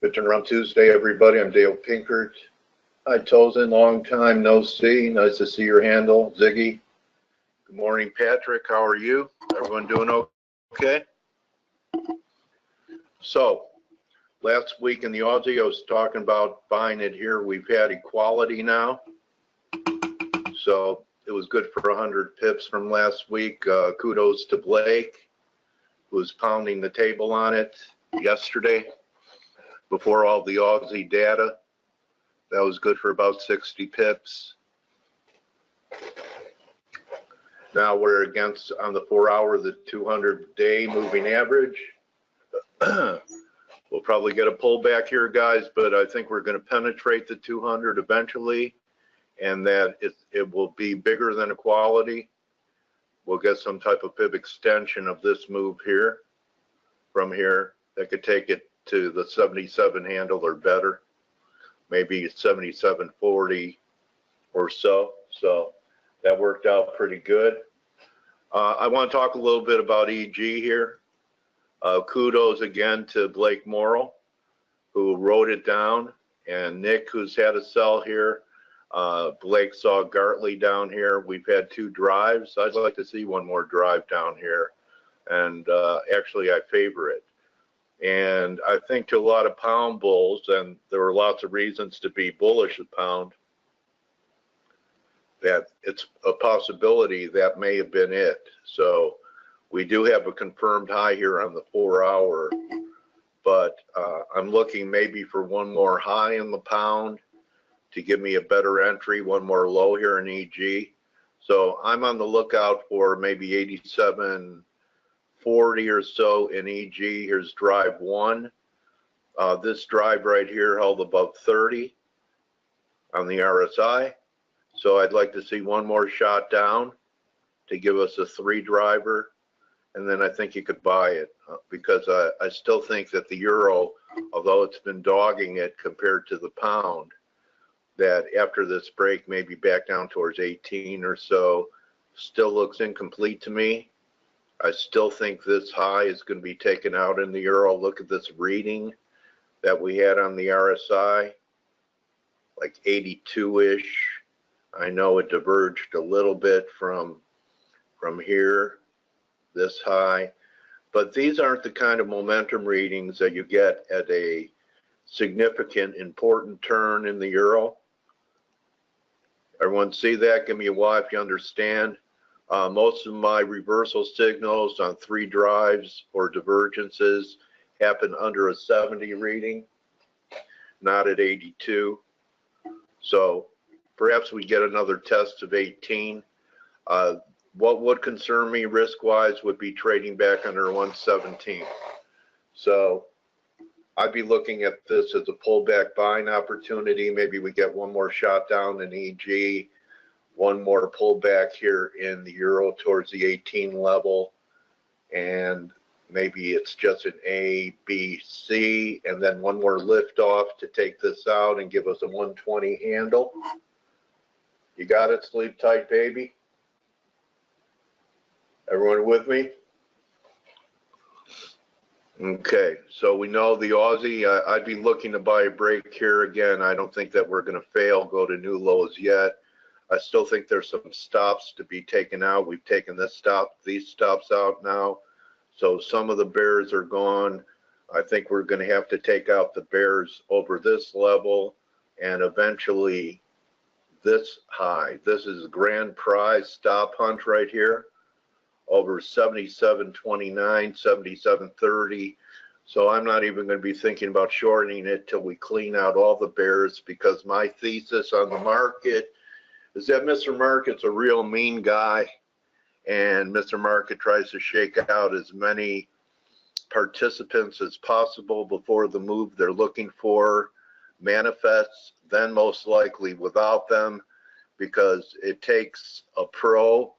Pitch and Run Tuesday, everybody. I'm Dale Pinkert. Hi, Tozen. Long time no see. Nice to see your handle, Ziggy. Good morning, Patrick. How are you? Everyone doing okay? So, last week in the Aussie, I was talking about buying it here. We've had equality now. So, it was good for 100 pips from last week. Kudos to Blake, who was pounding the table on it yesterday before all the Aussie data. That was good for about 60 pips. Now we're against, on the 4-hour, the 200-day moving average. We'll probably get a pullback here, guys, but I think we're going to penetrate the 200 eventually, and that it will be bigger than equality. We'll get some type of pivot extension of this move here, from here, that could take it to the 77 handle or better, maybe 77.40 or so. So that worked out pretty good. I want to talk a little bit about EG here. Kudos again to Blake Morrill, who wrote it down, and Nick, who's had a sell here. Blake saw Gartley down here. We've had 2 drives. I'd like to see one more drive down here, and actually I favor it. And I think to a lot of pound bulls, and there were lots of reasons to be bullish of pound, that it's a possibility that may have been it. So we do have a confirmed high here on the 4-hour, but I'm looking maybe for one more high in the pound to give me a better entry, one more low here in EG. So I'm on the lookout for maybe 87.40 or so in EG. Here's drive 1. This drive right here held above 30 on the RSI. So I'd like to see one more shot down to give us a 3 driver. And then I think you could buy it because I still think that the euro, although it's been dogging it compared to the pound, that after this break, maybe back down towards 18 or so, still looks incomplete to me. I still think this high is going to be taken out in the euro. Look at this reading that we had on the RSI, like 82-ish. I know it diverged a little bit from here, this high, but these aren't the kind of momentum readings that you get at a significant, important turn in the euro. Everyone see that? Give me a Y if you understand. Most of my reversal signals on 3 drives or divergences happen under a 70 reading, not at 82. So perhaps we get another test of 18. What would concern me risk-wise would be trading back under 117. So I'd be looking at this as a pullback buying opportunity. Maybe we get one more shot down in EG, one more pullback here in the euro towards the 18 level, and maybe it's just an A, B, C, and then one more lift off to take this out and give us a 120 handle. You got it? Sleep tight, baby. Everyone with me? Okay, so we know the Aussie, I'd be looking to buy a break here again. I don't think that we're going to fail, go to new lows yet. I still think there's some stops to be taken out. We've taken these stops out now. So some of the bears are gone. I think we're going to have to take out the bears over this level and eventually this high. This is a grand prize stop hunt right here over 77.29, 77.30. So I'm not even going to be thinking about shorting it till we clean out all the bears, because my thesis on the market is that Mr. Market's a real mean guy, and Mr. Market tries to shake out as many participants as possible before the move they're looking for manifests, then most likely without them, because it takes a pro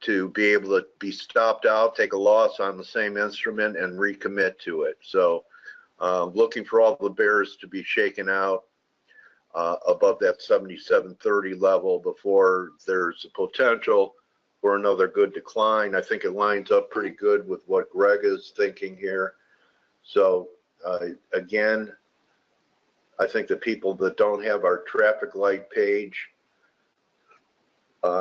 to be able to be stopped out, take a loss on the same instrument, and recommit to it. So looking for all the bears to be shaken out above that 77.30 level before there's a potential for another good decline. I think it lines up pretty good with what Greg is thinking here. So again, I think the people that don't have our traffic light page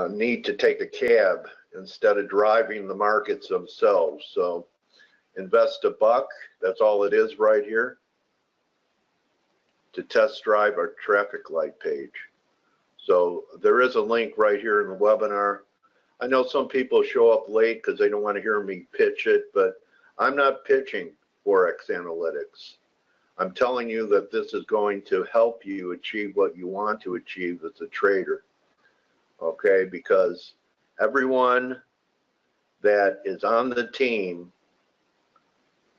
need to take a cab instead of driving the markets themselves. So invest $1, that's all it is right here, to test drive our traffic light page. So there is a link right here in the webinar. I know some people show up late because they don't want to hear me pitch it, but I'm not pitching ForexAnalytix. I'm telling you that this is going to help you achieve what you want to achieve as a trader. Okay, because everyone that is on the team,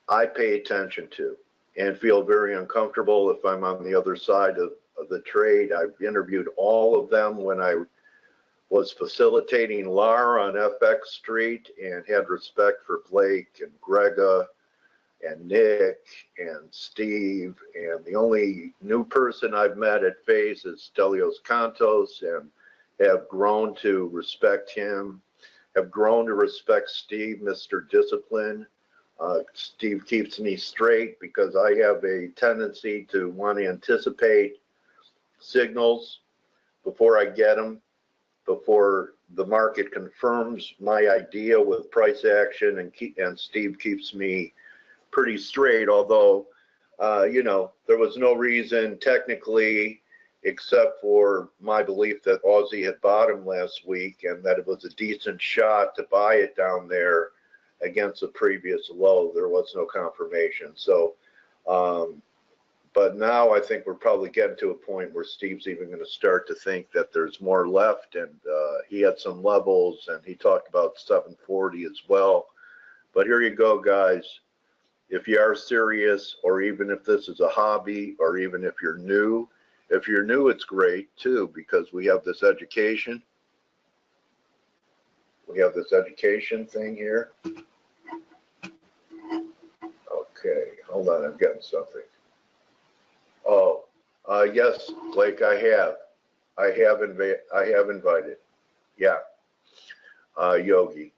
I pay attention to and feel very uncomfortable if I'm on the other side of the trade. I've interviewed all of them when I was facilitating LAR on FX Street and had respect for Blake and Grega and Nick and Steve. And the only new person I've met at FaZe is Stelios Kantos, and have grown to respect him, have grown to respect Steve, Mr. Discipline. Steve keeps me straight because I have a tendency to want to anticipate signals before I get them, before the market confirms my idea with price action, and Steve keeps me pretty straight, although, you know, there was no reason technically except for my belief that Aussie had bottomed last week and that it was a decent shot to buy it down there against the previous low. There was no confirmation. So, but now I think we're probably getting to a point where Steve's even going to start to think that there's more left, and he had some levels, and he talked about 740 as well. But here you go, guys. If you are serious, or even if this is a hobby, or even if you're new, it's great too, because we have this education. We have this education thing here. Okay, hold on, I'm getting something. Oh, yes, Blake, I have invited. Yeah, Yogi.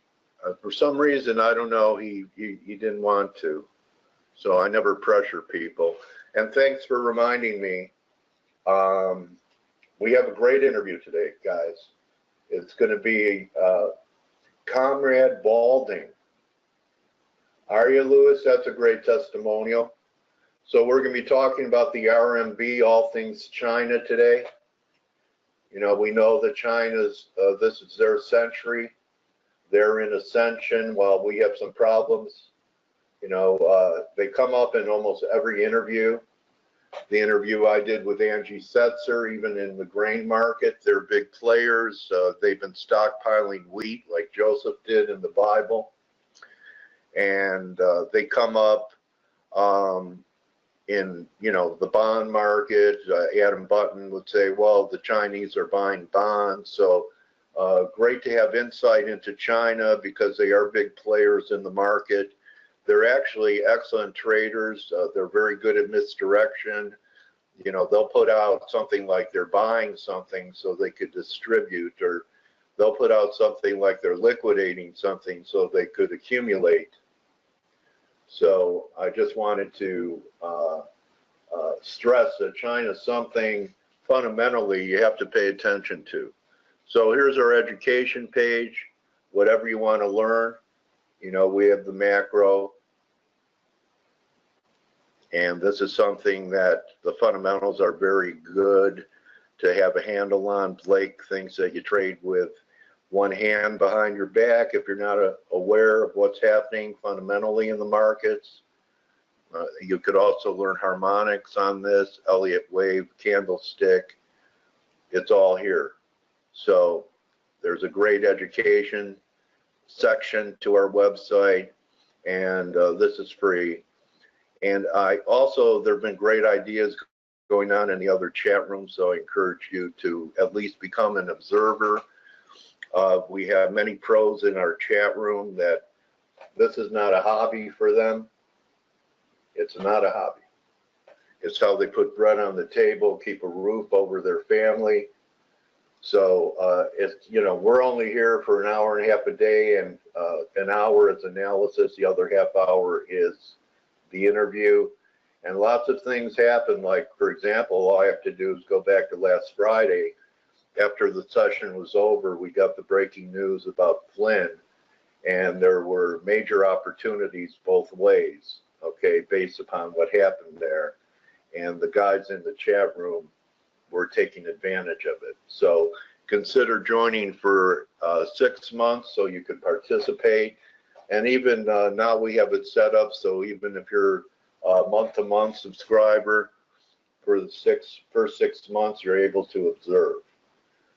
For some reason, I don't know, he didn't want to. So I never pressure people. And thanks for reminding me. We have a great interview today, guys. It's going to be Comrade Balding. Are you, Lewis? That's a great testimonial. So we're going to be talking about the RMB, all things China today. You know, we know that China's, this is their century. They're in ascension while we have some problems. You know, they come up in almost every interview. The interview I did with Angie Setzer, even in the grain market, they're big players. They've been stockpiling wheat like Joseph did in the Bible. And they come up in, you know, the bond market. Adam Button would say, well, the Chinese are buying bonds. So great to have insight into China because they are big players in the market. They're actually excellent traders. They're very good at misdirection. You know, they'll put out something like they're buying something so they could distribute, or they'll put out something like they're liquidating something so they could accumulate. So I just wanted to stress that China's something fundamentally you have to pay attention to. So here's our education page. Whatever you want to learn, you know, we have the macro. And this is something that the fundamentals are very good to have a handle on. Blake thinks that you trade with one hand behind your back if you're not aware of what's happening fundamentally in the markets. You could also learn harmonics on this, Elliott wave, candlestick. It's all here. So there's a great education section to our website, and this is free. And I also, there have been great ideas going on in the other chat rooms, so I encourage you to at least become an observer. We have many pros in our chat room that this is not a hobby for them. It's not a hobby. It's how they put bread on the table, keep a roof over their family. So it's, you know, we're only here for an hour and a half a day, and an hour is analysis. The other half hour is the interview. And lots of things happen, like, for example, all I have to do is go back to last Friday. After the session was over, we got the breaking news about Flynn, and there were major opportunities both ways, okay, based upon what happened there. And the guys in the chat room were taking advantage of it. So consider joining for 6 months so you can participate. And even now we have it set up so even if you're a month-to-month subscriber, for the first 6 months, you're able to observe.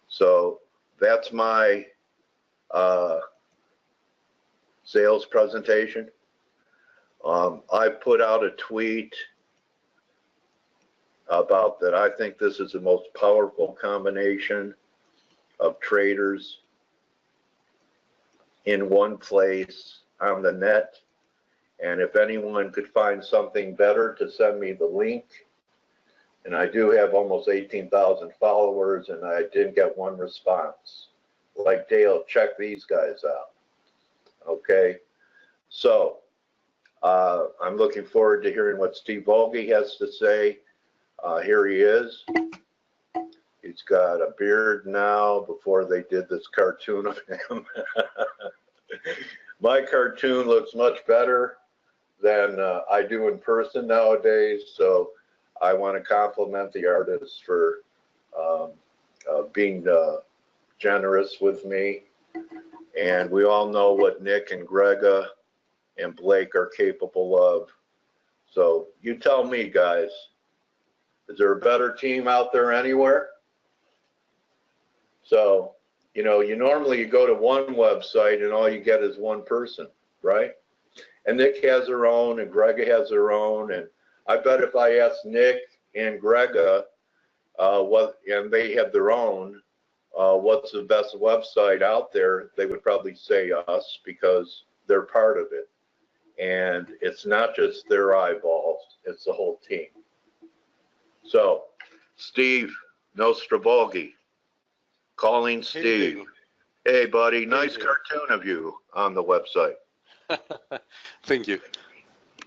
So that's my sales presentation. I put out a tweet about that. I think this is the most powerful combination of traders in one place on the net. And if anyone could find something better to send me the link, and I do have almost 18,000 followers and I didn't get one response. Like, Dale, check these guys out. Okay, so I'm looking forward to hearing what Steve Volge has to say. Here he is. He's got a beard now. Before they did this cartoon of him. My cartoon looks much better than I do in person nowadays, so I want to compliment the artist for being generous with me. And we all know what Nick and Grega and Blake are capable of. So you tell me, guys, is there a better team out there anywhere? So, you know, you normally go to one website and all you get is one person, right? And Nick has their own and Grega has their own. And I bet if I asked Nick and Grega and they have their own, what's the best website out there, they would probably say us because they're part of it. And it's not just their eyeballs, it's the whole team. So, Steve Nostravolgi, calling Steve. Hey, buddy, nice cartoon of you on the website. Thank you.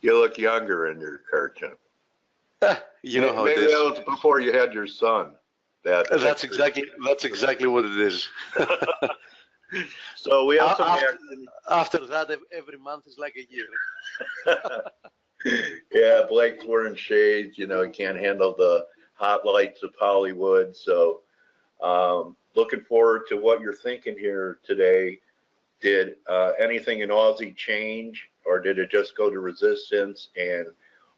You look younger in your cartoon. You know how maybe it is. That was before you had your son. That's exactly what it is. So we have after that, every month is like a year. Yeah, Blake's wearing shades. You know, he can't handle the hot lights of Hollywood. So looking forward to what you're thinking here today. Did anything in Aussie change, or did it just go to resistance? And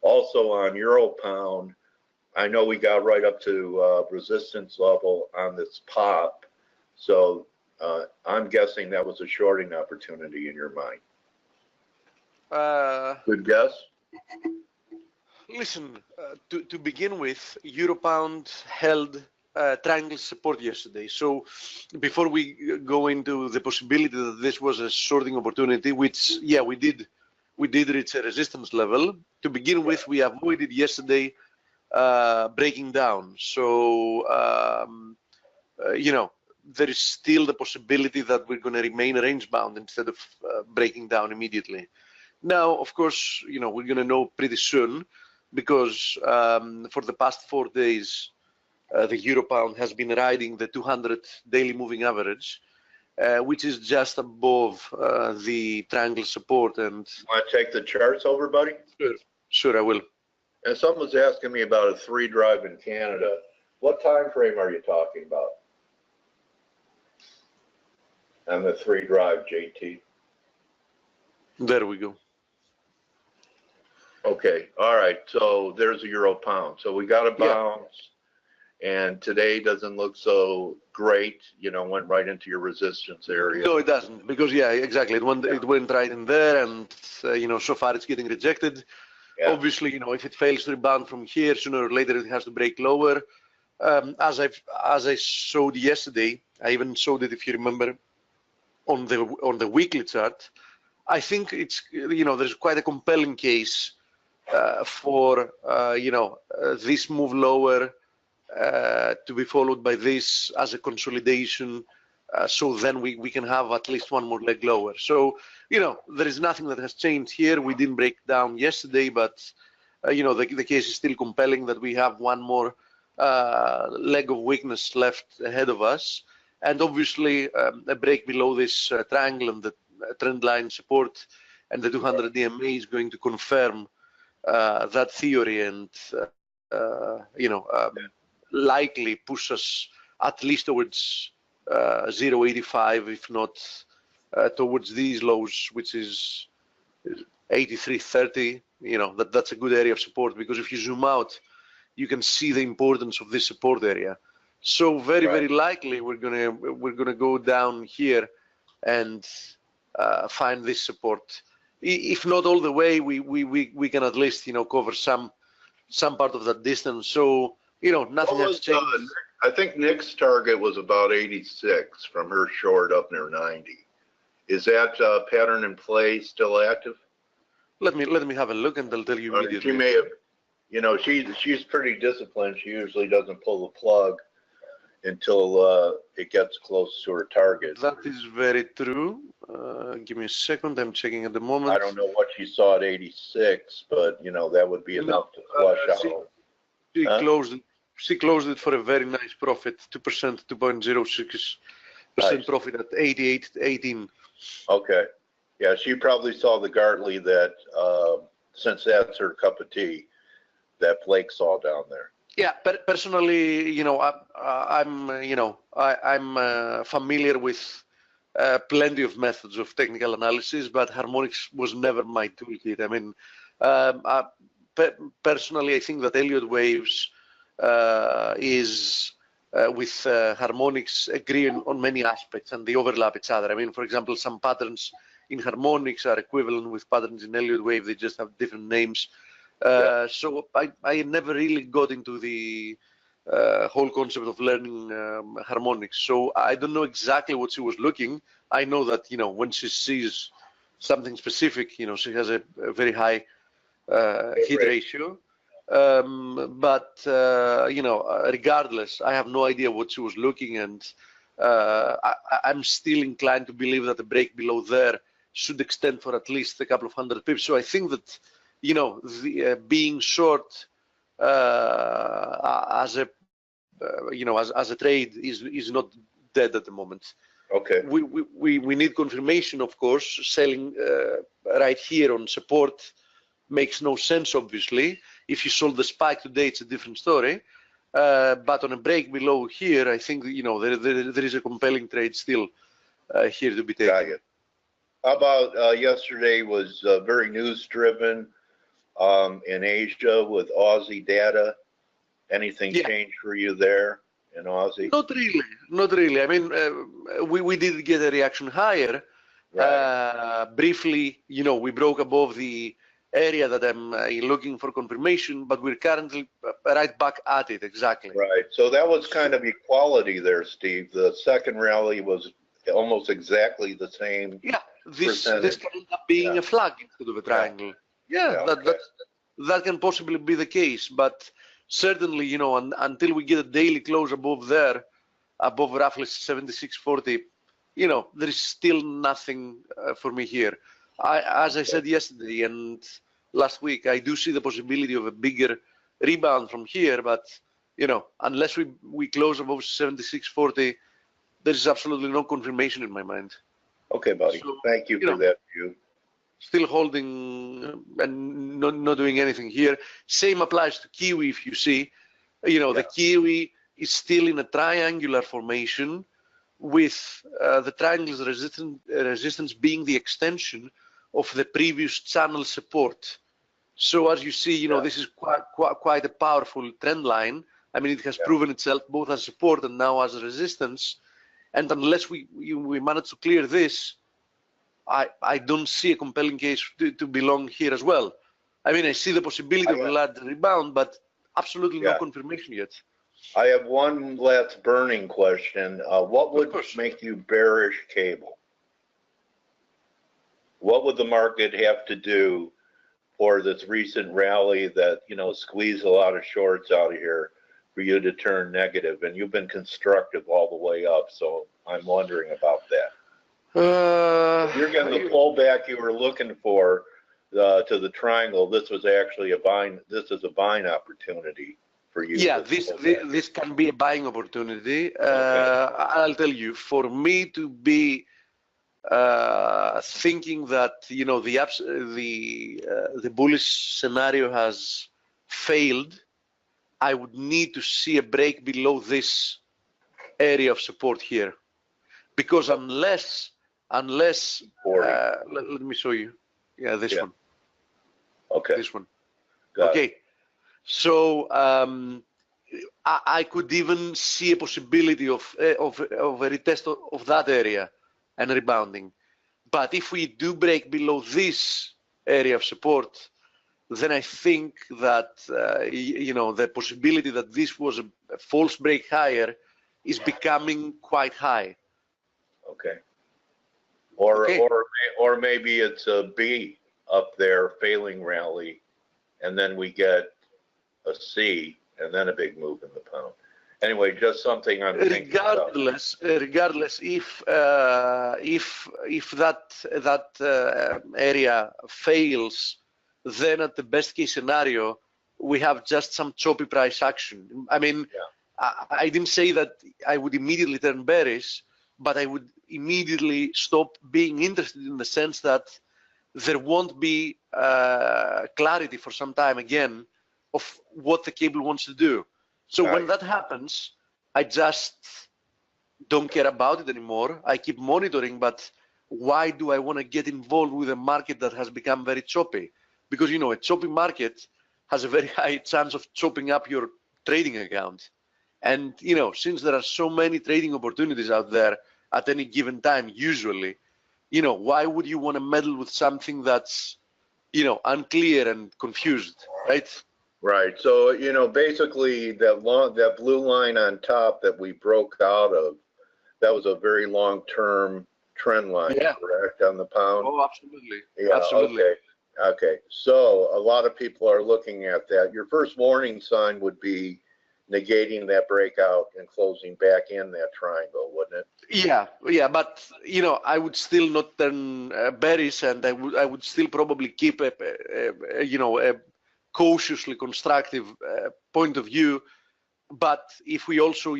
also on Euro Pound, I know we got right up to resistance level on this pop. So I'm guessing that was a shorting opportunity in your mind. Good guess? Listen, to begin with, Euro Pound held triangle support yesterday. So before we go into the possibility that this was a shorting opportunity, which, yeah, we did reach a resistance level. To begin with, we avoided yesterday breaking down. So, you know, there is still the possibility that we're going to remain range bound instead of breaking down immediately. Now, of course, you know, we're going to know pretty soon because for the past 4 days, the Euro Pound has been riding the 200 daily moving average, which is just above the triangle support. And want to take the charts over, buddy? Sure, I will. And someone's asking me about a 3 drive in Canada. What time frame are you talking about? On the 3 drive, JT. There we go. Okay, all right. So there's a Euro Pound. So we got a bounce, and today doesn't look so great. You know, went right into your resistance area. No, it doesn't, because yeah, exactly. It went right in there, and you know, so far it's getting rejected. Yeah. Obviously, you know, if it fails to rebound from here, sooner or later it has to break lower. As I showed yesterday, I even showed it, if you remember, on the weekly chart. I think it's, you know, there's quite a compelling case for you know, this move lower to be followed by this as a consolidation. So then we can have at least one more leg lower. So, you know, there is nothing that has changed here. We didn't break down yesterday, but the case is still compelling that we have one more leg of weakness left ahead of us. And obviously, a break below this triangle and the trend line support and the 200 EMA is going to confirm that theory and, likely push us at least towards 0.85, if not towards these lows, which is 83.30. That's a good area of support, because if you zoom out, you can see the importance of this support area. So very likely we're gonna go down here and find this support. If not all the way, we can at least cover some part of that distance. So nothing has changed. I think Nick's target was about 86 from her short up near 90. Is that pattern in play still active? Let me have a look and I'll tell you immediately. She may have, she's pretty disciplined. She usually doesn't pull the plug until it gets close to her target. That is very true. Give me a second. I'm checking at the moment. I don't know what she saw at 86, but that would be enough to flush out. She closed it for a very nice profit, 2%, 2.06% profit at 88.18. Okay. Yeah, she probably saw the Gartley that, since that's her cup of tea, that Blake saw down there. Yeah, but personally, I'm familiar with plenty of methods of technical analysis, but harmonics was never my toolkit. I mean, personally, I think that Elliott waves is with harmonics agree on many aspects, and they overlap each other. I mean, for example, some patterns in harmonics are equivalent with patterns in Elliott wave. They just have different names. So I never really got into the whole concept of learning harmonics. So I don't know exactly what she was looking. I know that when she sees something specific, she has a very high hit ratio. But regardless, I have no idea what she was looking, and I'm still inclined to believe that the break below there should extend for at least a couple of hundred pips. So I think that being short as a trade is not dead at the moment. Okay. We need confirmation, of course. Selling right here on support makes no sense, obviously. If you sold the spike today, it's a different story. But on a break below here, I think there is a compelling trade still here to be taken. Got it. How about yesterday was very news driven in Asia with Aussie data. Anything change for you there in Aussie? Not really. I mean, we did get a reaction higher. Right. Briefly, we broke above the area that I'm looking for confirmation, but we're currently right back at it, exactly. Right. So that was kind of equality there, Steve. The second rally was almost exactly the same. Yeah, this can end up being a flag instead of a triangle. Yeah, that can possibly be the case, but certainly, until we get a daily close above there, above roughly 76.40, there is still nothing for me here. As I said yesterday and last week, I do see the possibility of a bigger rebound from here, but unless we close above 76.40, there is absolutely no confirmation in my mind. Okay, buddy. So, thank you for that view. Still holding and not doing anything here. Same applies to Kiwi. If you see, the Kiwi is still in a triangular formation, with the triangle's resistance being the extension of the previous channel support. So as you see, this is quite a powerful trend line. I mean, it has proven itself both as support and now as a resistance. And unless we manage to clear this, I don't see a compelling case to belong here as well. I mean, I see the possibility of a large rebound, but absolutely no confirmation yet. I have one last burning question. What would make you bearish cable? What would the market have to do for this recent rally that, squeezed a lot of shorts out of here for you to turn negative? And you've been constructive all the way up, so I'm wondering about that. If you're getting the pullback you were looking for, to the triangle, this was actually a buying. This is a buying opportunity for you. Yeah, this can be a buying opportunity. I'll tell you, for me to be thinking that the bullish scenario has failed, I would need to see a break below this area of support here, because unless let me show you. Yeah, this one. Okay. This one. Got okay. It. So I could even see a possibility of a retest of that area and rebounding. But if we do break below this area of support, then I think that the possibility that this was a false break higher is becoming quite high. Okay. Or maybe it's a B up there, failing rally, and then we get a C, and then a big move in the pound. Anyway, just something I'm thinking about. Regardless, if that area fails, then at the best case scenario, we have just some choppy price action. I mean, I didn't say that I would immediately turn bearish, but I would immediately stop being interested in the sense that there won't be clarity for some time again of what the cable wants to do. So when that happens, I just don't care about it anymore. I keep monitoring, but why do I want to get involved with a market that has become very choppy? Because, a choppy market has a very high chance of chopping up your trading account. And, since there are so many trading opportunities out there at any given time, usually, why would you want to meddle with something that's, unclear and confused, right? Right. So, basically that blue line on top that we broke out of, that was a very long-term trend line, correct, on the pound? Oh, absolutely. Yeah, absolutely. Okay. So a lot of people are looking at that. Your first warning sign would be negating that breakout and closing back in that triangle, wouldn't it? Yeah, but I would still not turn bearish, and I would still probably keep a cautiously constructive point of view. But if we also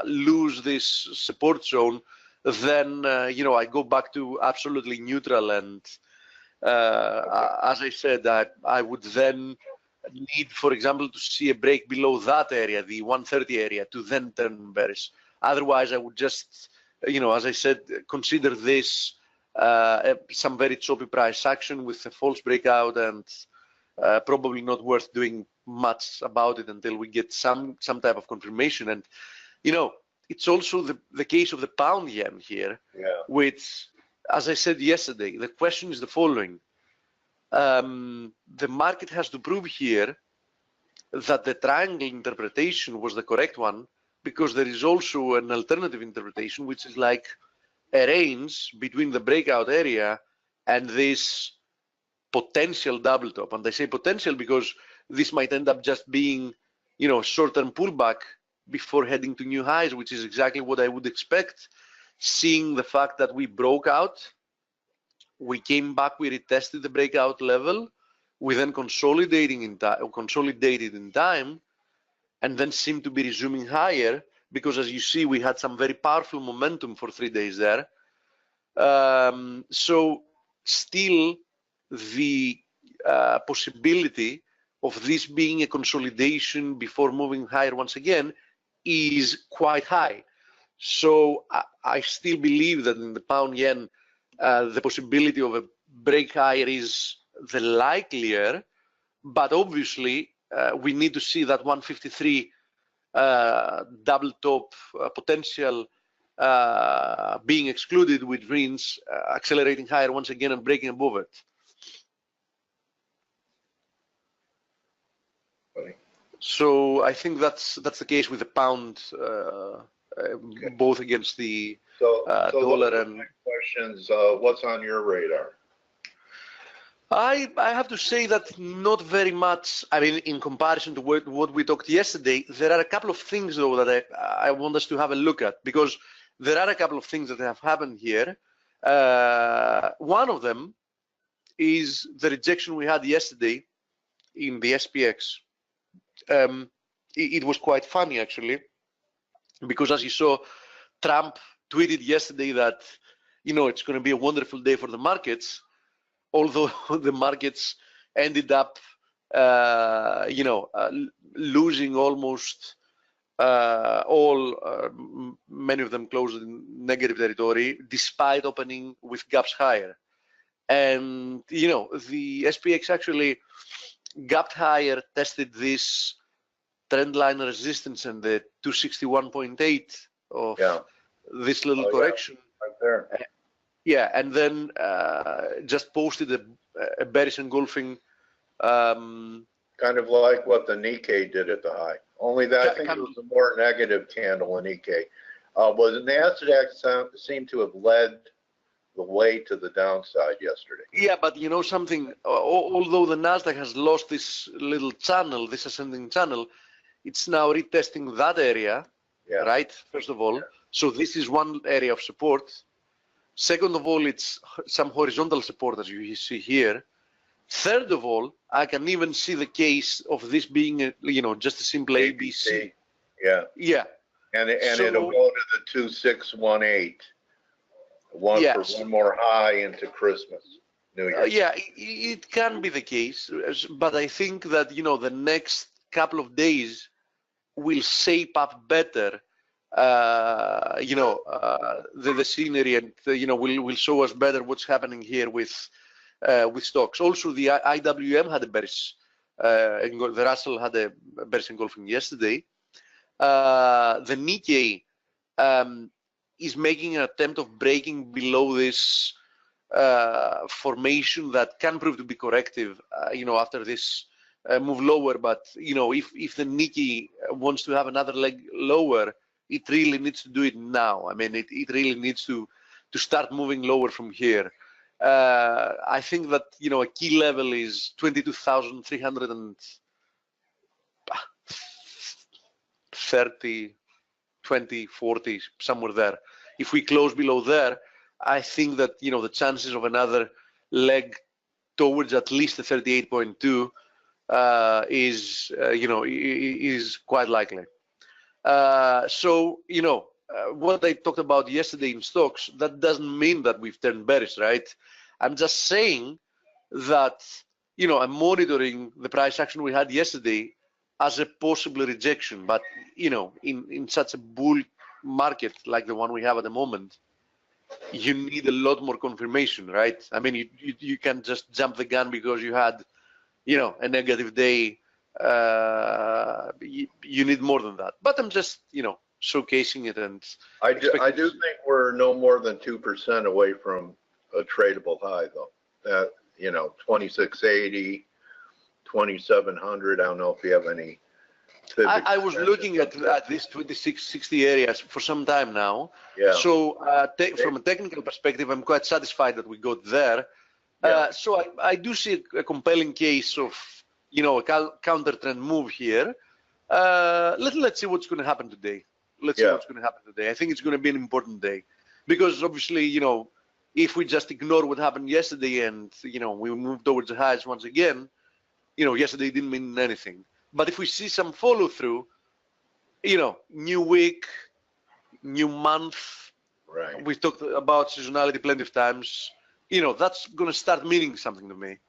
lose this support zone, then I go back to absolutely neutral, and as I said, I would then need, for example, to see a break below that area, the 130 area, to then turn bearish. Otherwise, I would just, as I said, consider this some very choppy price action with a false breakout, and probably not worth doing much about it until we get some type of confirmation. And it's also the case of the pound yen here, which, as I said yesterday, the question is the following. The market has to prove here that the triangle interpretation was the correct one, because there is also an alternative interpretation, which is like a range between the breakout area and this potential double top. And I say potential because this might end up just being, a short-term pullback before heading to new highs, which is exactly what I would expect, seeing the fact that we broke out. We came back, we retested the breakout level, we then consolidated in time, and then seemed to be resuming higher, because as you see, we had some very powerful momentum for 3 days there. So still the possibility of this being a consolidation before moving higher once again is quite high. So I still believe that in the pound yen, the possibility of a break higher is the likelier, but obviously we need to see that 153 double top potential being excluded, which means accelerating higher once again and breaking above it. So I think that's the case with the pound, both against the dollar and questions. What's on your radar? I have to say that not very much. I mean, in comparison to what we talked yesterday, there are a couple of things though that I want us to have a look at, because there are a couple of things that have happened here. One of them is the rejection we had yesterday in the SPX. It was quite funny, actually, because as you saw, Trump tweeted yesterday that, it's going to be a wonderful day for the markets, although the markets ended up, losing almost many of them closed in negative territory, despite opening with gaps higher. And, the SPX actually gapped higher, tested this trend line resistance and the 261.8 of this little correction. Right there. Yeah, and then just posted a bearish engulfing. Kind of like what the Nikkei did at the high. Only that I think it was a more negative candle in Nikkei. Well, the NASDAQ seemed to have led the way to the downside yesterday. Yeah, but something, although the NASDAQ has lost this little channel, this ascending channel, it's now retesting that area, right? First of all. So this is one area of support. Second of all, it's some horizontal support, as you see here. Third of all, I can even see the case of this being, just a simple ABC. Yeah. Yeah. And it'll go to the 2618. For one more high into Christmas, New Year. Yeah, it can be the case, but I think that the next couple of days will shape up better. The scenery, and will show us better what's happening here with stocks. Also, the IWM had a bearish, the Russell had a bearish engulfing yesterday. The Nikkei is making an attempt of breaking below this formation that can prove to be corrective, after this move lower. But if the Nikkei wants to have another leg lower, it really needs to do it now. I mean, it really needs to start moving lower from here. I think that a key level is 22,330, 20, 40, somewhere there. If we close below there, I think that the chances of another leg towards at least the 38.2 is quite likely. So what I talked about yesterday in stocks, that doesn't mean that we've turned bearish, right? I'm just saying that I'm monitoring the price action we had yesterday as a possible rejection, but in such a bull market like the one we have at the moment, you need a lot more confirmation, right? I mean, you can't just jump the gun because you had a negative day. You need more than that. But I'm just showcasing it, and I do think we're no more than 2% away from a tradable high, though. That 2680, 2700. I don't know if you have any. I was looking at this 2660 areas for some time now. Yeah. So from a technical perspective, I'm quite satisfied that we got there. So I do see a compelling case of a counter trend move here. Let's see what's going to happen today. Let's see what's going to happen today. I think it's going to be an important day, because obviously, if we just ignore what happened yesterday and we move towards the highs once again, yesterday didn't mean anything. But if we see some follow through, new week, new month, right? We've talked about seasonality plenty of times. That's going to start meaning something to me.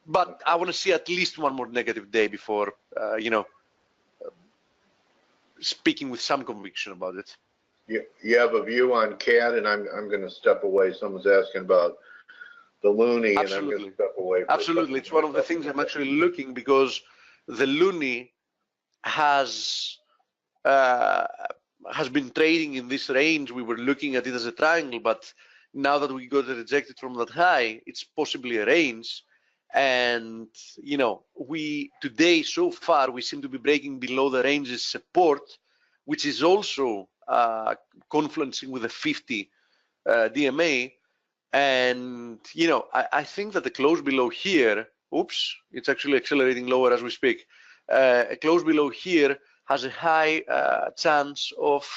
But I want to see at least one more negative day before, speaking with some conviction about it. You have a view on CAD, and I'm going to step away. Someone's asking about the loonie, and I'm going to step away. Absolutely, it's one of the things I'm actually looking, because the loonie has been trading in this range. We were looking at it as a triangle, but now that we got rejected from that high, it's possibly a range. And today so far we seem to be breaking below the range's support, which is also confluencing with the 50 DMA. And I think that the close below here, oops, it's actually accelerating lower as we speak. A close below here has a high chance of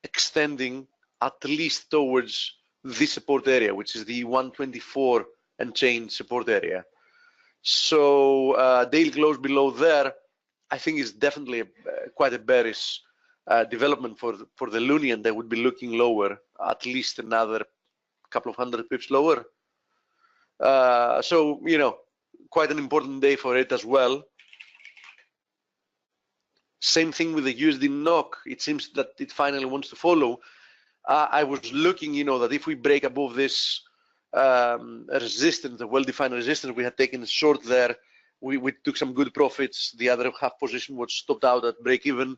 extending at least towards this support area, which is the 124 and change support area. So daily close below there, I think is definitely quite a bearish development for the loonie, and they would be looking lower, at least another couple of hundred pips lower. So, you know, quite an important day for it as well. Same thing with the USD NOK. It seems that it finally wants to follow. I was looking, you know, that if we break above this resistance, the well-defined resistance, we had taken a short there. We took some good profits. The other half position was stopped out at break even.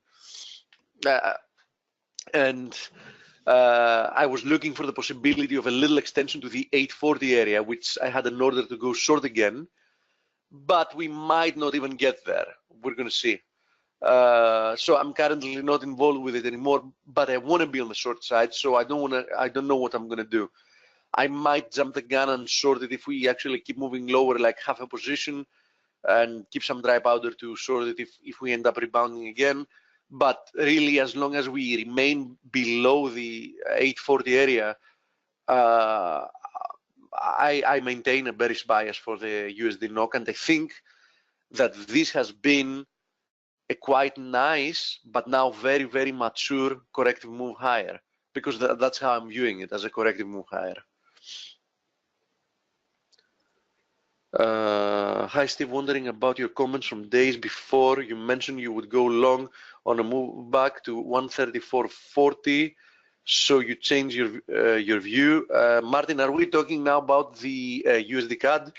And I was looking for the possibility of a little extension to the 840 area, which I had an order to go short again. But we might not even get there. We're going to see. So I'm currently not involved with it anymore, but I want to be on the short side. So I don't know what I'm going to do. I might jump the gun and short it if we actually keep moving lower, like half a position, and keep some dry powder to short it if we end up rebounding again. But really, as long as we remain below the 840 area, I maintain a bearish bias for the USD NOK, and I think that this has been a quite nice, but now very, very mature corrective move higher, because that's how I'm viewing it, as a corrective move higher. Hi Steve, wondering about your comments from days before. You mentioned you would go long on a move back to 134.40, so you change your view. Martin, are we talking now about the USD CAD?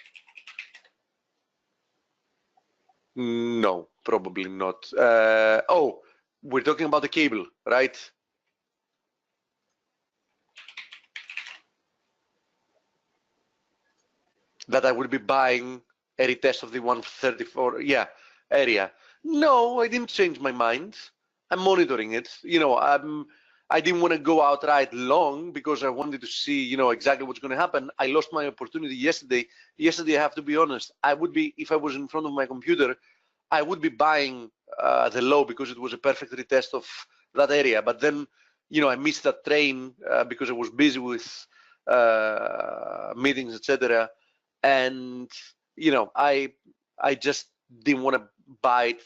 No, probably not. Oh, we're talking about the cable, right? That I will be buying a retest of the 134 area. No, I didn't change my mind. I'm monitoring it. You know, I didn't want to go outright long because I wanted to see, you know, exactly what's going to happen. I lost my opportunity yesterday. Yesterday, I have to be honest, I would be, if I was in front of my computer, I would be buying the low because it was a perfect retest of that area. But then, you know, I missed that train because I was busy with meetings, etc. And, you know, I just didn't want to buy it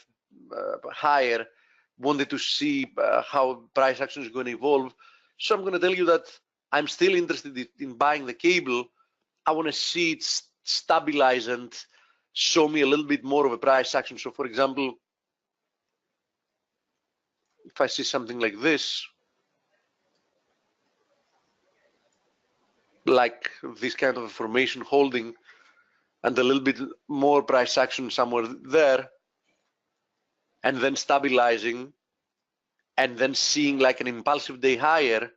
higher, wanted to see how price action is going to evolve. So I'm going to tell you that I'm still interested in buying the cable. I want to see it stabilize and show me a little bit more of a price action. So for example, if I see something like this, like this kind of a formation holding, and a little bit more price action somewhere there, and then stabilizing, and then seeing like an impulsive day higher,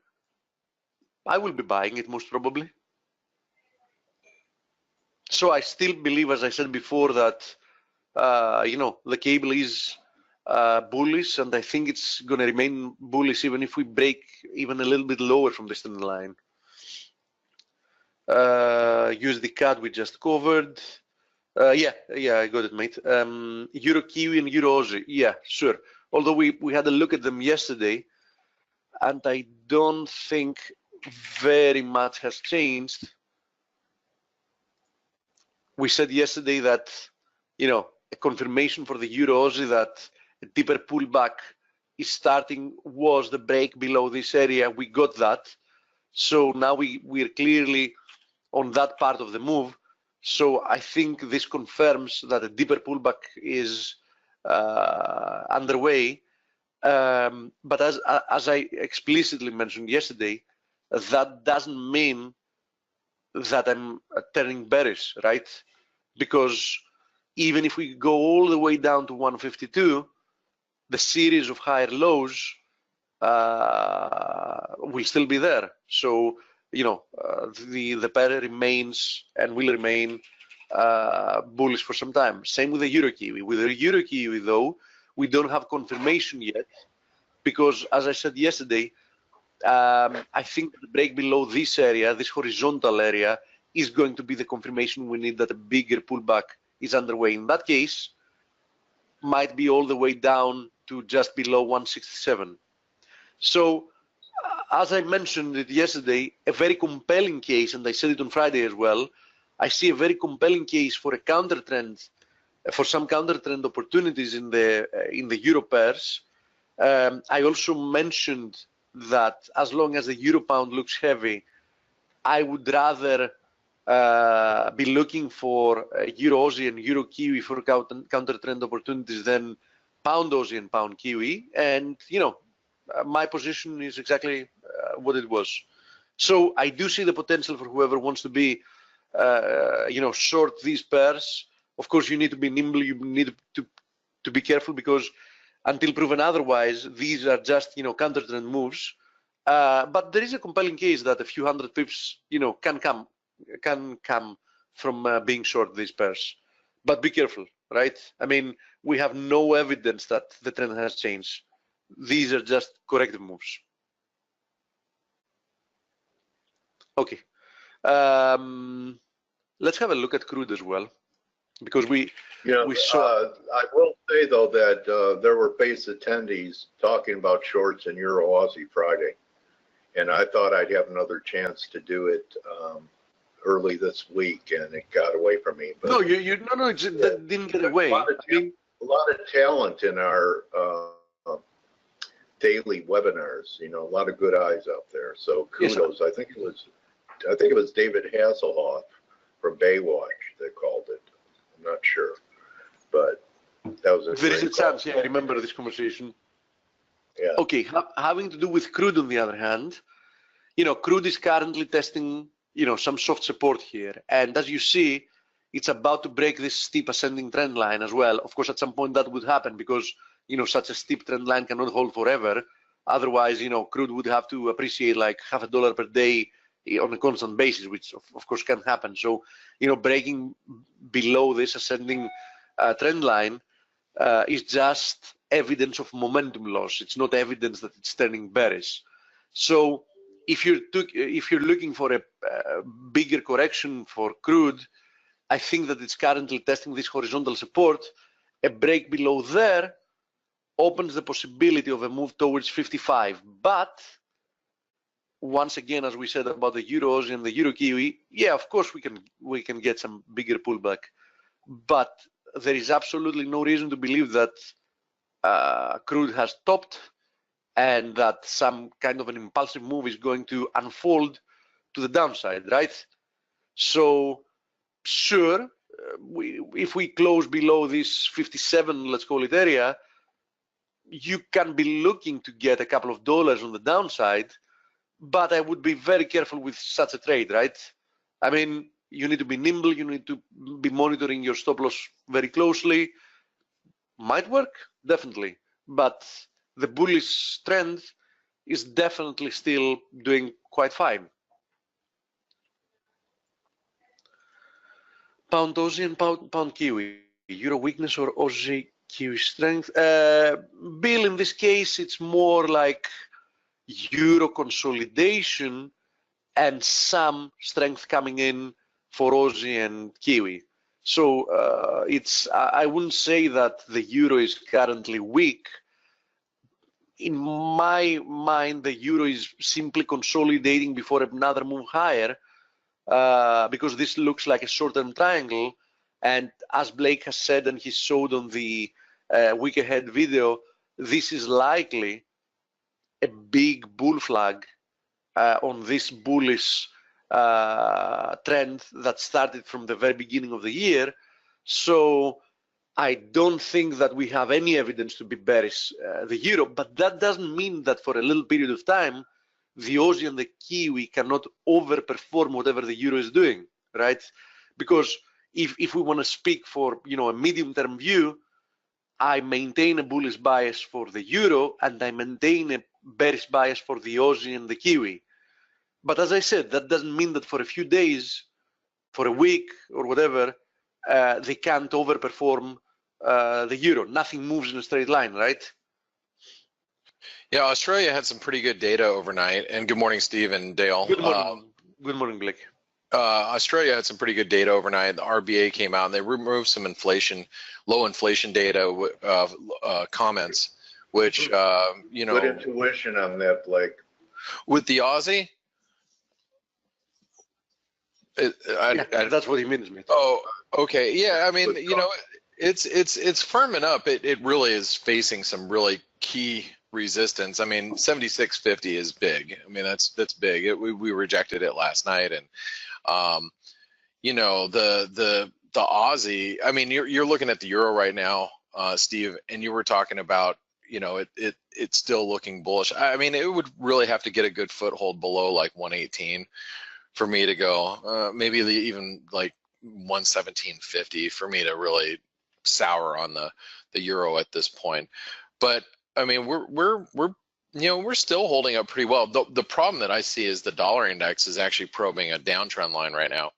I will be buying it most probably. So I still believe, as I said before, that you know, the cable is bullish, and I think it's going to remain bullish even if we break even a little bit lower from this trend line. USD CAD we just covered. Yeah, I got it, mate. Euro Kiwi and Euro Aussie. Yeah, sure. Although we had a look at them yesterday, and I don't think very much has changed. We said yesterday that, you know, a confirmation for the Euro Aussie that a deeper pullback is starting was the break below this area. We got that. So now we're clearly on that part of the move. So I think this confirms that a deeper pullback is underway. But as I explicitly mentioned yesterday, that doesn't mean that I'm turning bearish, right? Because even if we go all the way down to 152, the series of higher lows will still be there. So, you know, the pair remains and will remain bullish for some time. Same with the Euro Kiwi. With the Euro Kiwi, though, we don't have confirmation yet, because, as I said yesterday, I think the break below this area, this horizontal area, is going to be the confirmation we need that a bigger pullback is underway. In that case, might be all the way down to just below 167. So as I mentioned it yesterday, a very compelling case, and I said it on Friday as well, I see a very compelling case for a counter trend, for some counter trend opportunities in the euro pairs. I also mentioned that as long as the euro pound looks heavy, I would rather be looking for euro Aussie and euro Kiwi for counter trend opportunities than pound Aussie and pound Kiwi. And my position is exactly what it was. So I do see the potential for whoever wants to be, short these pairs. Of course, you need to be nimble. You need to be careful, because until proven otherwise, these are just counter trend moves. But there is a compelling case that a few hundred pips, can come from being short these pairs. But be careful, right? I mean, we have no evidence that the trend has changed. These are just corrective moves. Okay. Let's have a look at crude as well, because we saw. I will say though that there were base attendees talking about shorts in Euro Aussie Friday, and I thought I'd have another chance to do it early this week, and it got away from me. But no, that didn't get away. A lot of talent in our daily webinars. A lot of good eyes out there. So kudos. Yes, I think it was David Hasselhoff from Baywatch that called it. I'm not sure, but that was a there is a call. chance. Yeah, I remember this conversation. Yeah. Okay, having to do with crude on the other hand, crude is currently testing, some soft support here, and as you see, it's about to break this steep ascending trend line as well. Of course, at some point that would happen, because such a steep trend line cannot hold forever. Otherwise, crude would have to appreciate like $0.50 per day on a constant basis, which of course can happen. So, breaking below this ascending trend line is just evidence of momentum loss. It's not evidence that it's turning bearish. So, if you're looking for a bigger correction for crude, I think that it's currently testing this horizontal support. A break below there opens the possibility of a move towards 55. But once again, as we said about the euros and the euro Kiwi, yeah, of course we can get some bigger pullback, but there is absolutely no reason to believe that crude has topped and that some kind of an impulsive move is going to unfold to the downside, right? So sure, if we close below this 57, let's call it, area, you can be looking to get a couple of dollars on the downside, but I would be very careful with such a trade, right? I mean, you need to be nimble, you need to be monitoring your stop loss very closely. Might work, definitely, but the bullish trend is definitely still doing quite fine. Pound Aussie and pound Kiwi, euro weakness or Aussie Kiwi strength? Bill, in this case, it's more like euro consolidation and some strength coming in for Aussie and Kiwi. So I wouldn't say that the euro is currently weak. In my mind, the euro is simply consolidating before another move higher, because this looks like a short-term triangle. And as Blake has said, and he showed on the week ahead video, this is likely a big bull flag on this bullish trend that started from the very beginning of the year. So I don't think that we have any evidence to be bearish the euro, but that doesn't mean that for a little period of time, the Aussie and the Kiwi cannot overperform whatever the euro is doing, right? Because if we want to speak for a medium-term view, I maintain a bullish bias for the euro and I maintain a bearish bias for the Aussie and the Kiwi. But as I said, that doesn't mean that for a few days, for a week or whatever, they can't overperform the euro. Nothing moves in a straight line, right? Yeah, Australia had some pretty good data overnight. And good morning, Steve and Dale. Good morning. Good morning, Blake. Australia had some pretty good data overnight. The RBA came out and they removed some low inflation data comments, which, Good intuition on that, Blake. With the Aussie, That's what he means, mate. oh, okay, yeah. I mean, you know, it's firming up. It really is facing some really key resistance. I mean, 76.50 is big. I mean, that's big. We rejected it last night, and you know, the Aussie. I mean, you're looking at the euro right now, Steve, and you were talking about, you know, it's still looking bullish. I mean, it would really have to get a good foothold below like 118 for me to go, maybe even like 117.50 for me to really sour on the euro at this point. But I mean, we're you know, we're still holding up pretty well. The problem that I see is the dollar index is actually probing a downtrend line right now,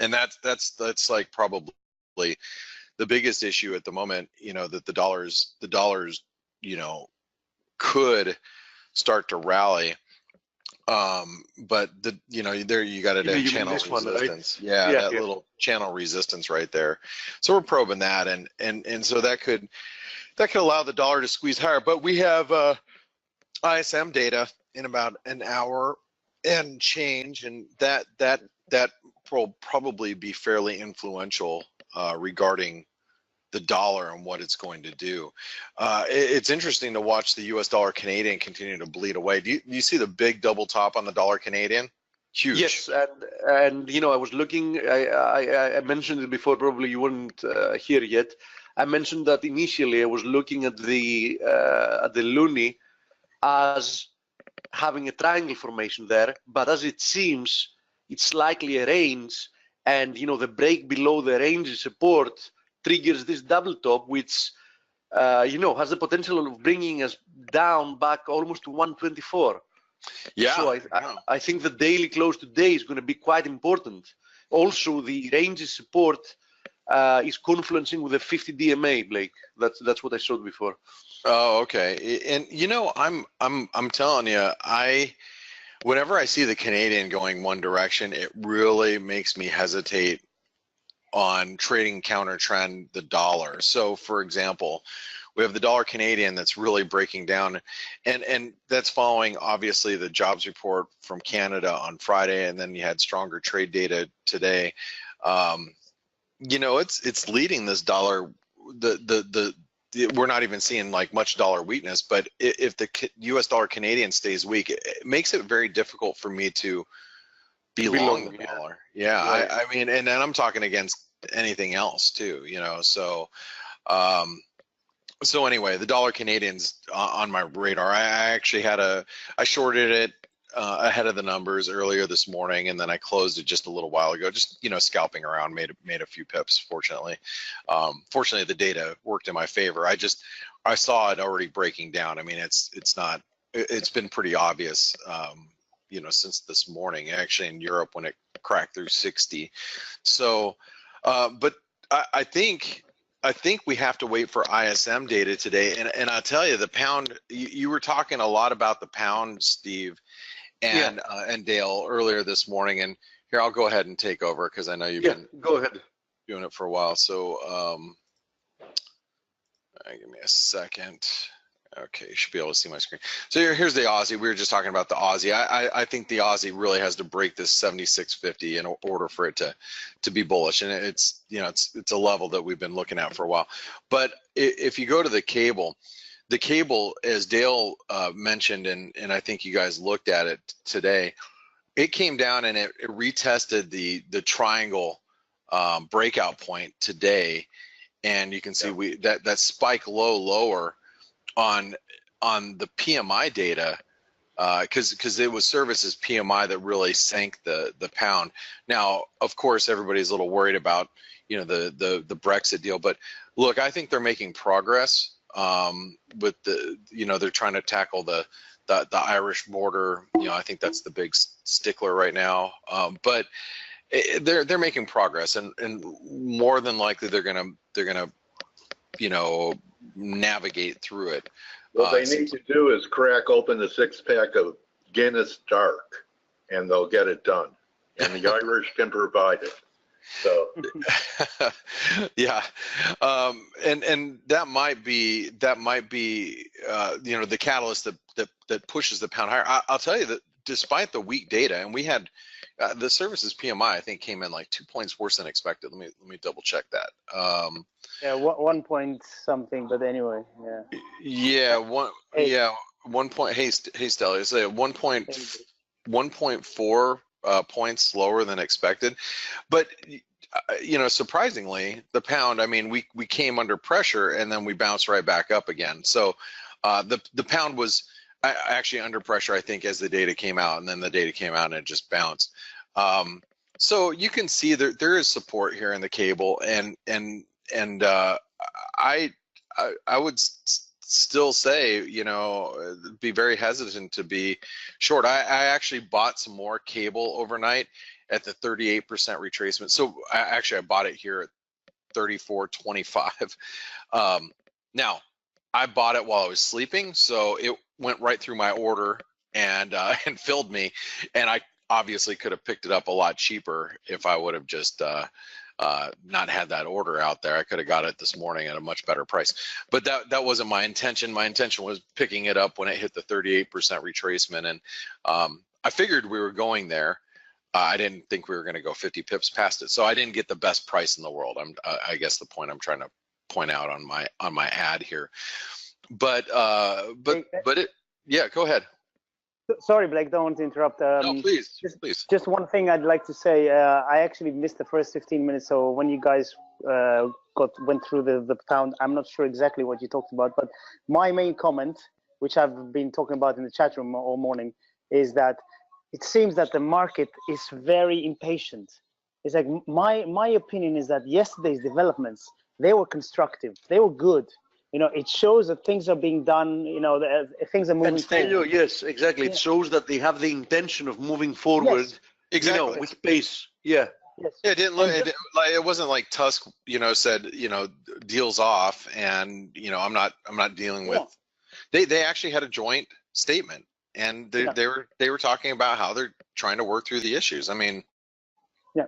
and that's like probably the biggest issue at the moment. You know, that the dollars you know, could start to rally. But you know, there you got a channel resistance. Right? Yeah, that little channel resistance right there. So we're probing that, and so that could allow the dollar to squeeze higher. But we have ISM data in about an hour and change, and that will probably be fairly influential regarding the dollar and what it's going to do. It's interesting to watch the U.S. dollar Canadian continue to bleed away. Do you see the big double top on the dollar Canadian? Huge. Yes, and you know, I was looking. I mentioned it before. Probably you weren't here yet. I mentioned that initially I was looking at the loonie as having a triangle formation there, but as it seems, it's likely a range, and you know, the break below the range support triggers this double top, which you know, has the potential of bringing us down back almost to 124. Yeah. So I think the daily close today is going to be quite important. Also, the range support is confluencing with the 50 DMA, Blake. That's what I showed before. Oh, okay. And you know, I'm telling you, whenever I see the Canadian going one direction, it really makes me hesitate on trading counter trend the dollar. So for example, we have the dollar Canadian that's really breaking down, and that's following obviously the jobs report from Canada on Friday, and then you had stronger trade data today. You know, it's leading this dollar. We're not even seeing like much dollar weakness, but if the U.S. dollar Canadian stays weak, it makes it very difficult for me to be long the dollar. Yeah, right. I mean, and then I'm talking against anything else too, you know. So so anyway, the dollar Canadian's on my radar. I actually I shorted it ahead of the numbers earlier this morning, and then I closed it just a little while ago, just, you know, scalping around, made a few pips. Fortunately the data worked in my favor. I saw it already breaking down. I mean, it's been pretty obvious, you know, since this morning, actually in Europe when it cracked through 60. So but I think we have to wait for ISM data today, and I'll tell you, the pound, you were talking a lot about the pound, Steve, and Dale earlier this morning, and here I'll go ahead and take over because I know you've been doing it for a while. So give me a second. Okay, you should be able to see my screen. So here's the Aussie. We were just talking about the Aussie. I think the Aussie really has to break this 76.50 in order for it to be bullish, and it's, you know, it's a level that we've been looking at for a while. But if you go to the cable, as Dale mentioned, and I think you guys looked at it today, it came down and it retested the triangle breakout point today, and you can see that spike lower on the PMI data, because it was services PMI that really sank the pound. Now, of course, everybody's a little worried about, you know, the Brexit deal, but look, I think they're making progress with the, you know, they're trying to tackle the Irish border. You know, I think that's the big stickler right now. But they're making progress, and more than likely they're gonna you know, navigate through it. What they need to do is crack open the 6-pack of Guinness Dark, and they'll get it done. And the Irish can provide it. So Yeah, and that might be you know, the catalyst that pushes the pound higher. I'll tell you that despite the weak data, and we had the services PMI, I think, came in like 2 points worse than expected. Let me double check that. Yeah, 1 point something, but anyway, yeah. Yeah, 1 point. Hey, Stella, it's a 1.4 points lower than expected, but you know, surprisingly, the pound, I mean, we came under pressure and then we bounced right back up again. So the pound was actually under pressure, I think, as the data came out, and then the data came out and it just bounced. So you can see there is support here in the cable, and I would still say, you know, be very hesitant to be short. I actually bought some more cable overnight at the 38% retracement. So I bought it here at 34.25. Now I bought it while I was sleeping, so it went right through my order and filled me. And I obviously could have picked it up a lot cheaper if I would have just not had that order out there. I could have got it this morning at a much better price, but that wasn't my intention. My intention was picking it up when it hit the 38% retracement, and I figured we were going there. I didn't think we were going to go 50 pips past it, so I didn't get the best price in the world. I guess the point I'm trying to point out on my ad here, but it, yeah, go ahead. Sorry, Blake, don't want to interrupt. No, please. Just one thing I'd like to say. I actually missed the first 15 minutes, so when you guys went through the pound, I'm not sure exactly what you talked about, but my main comment, which I've been talking about in the chat room all morning, is that it seems that the market is very impatient. It's like my opinion is that yesterday's developments, they were constructive, they were good. You know, it shows that things are being done, you know, things are moving forward. Yes, exactly. It shows that they have the intention of moving forward, yes. Exactly. You know, with pace. Yeah. Yes. It didn't look, it wasn't like Tusk, you know, said, you know, deals off, and, you know, I'm not dealing with, they actually had a joint statement, and they were talking about how they're trying to work through the issues. I mean, yeah.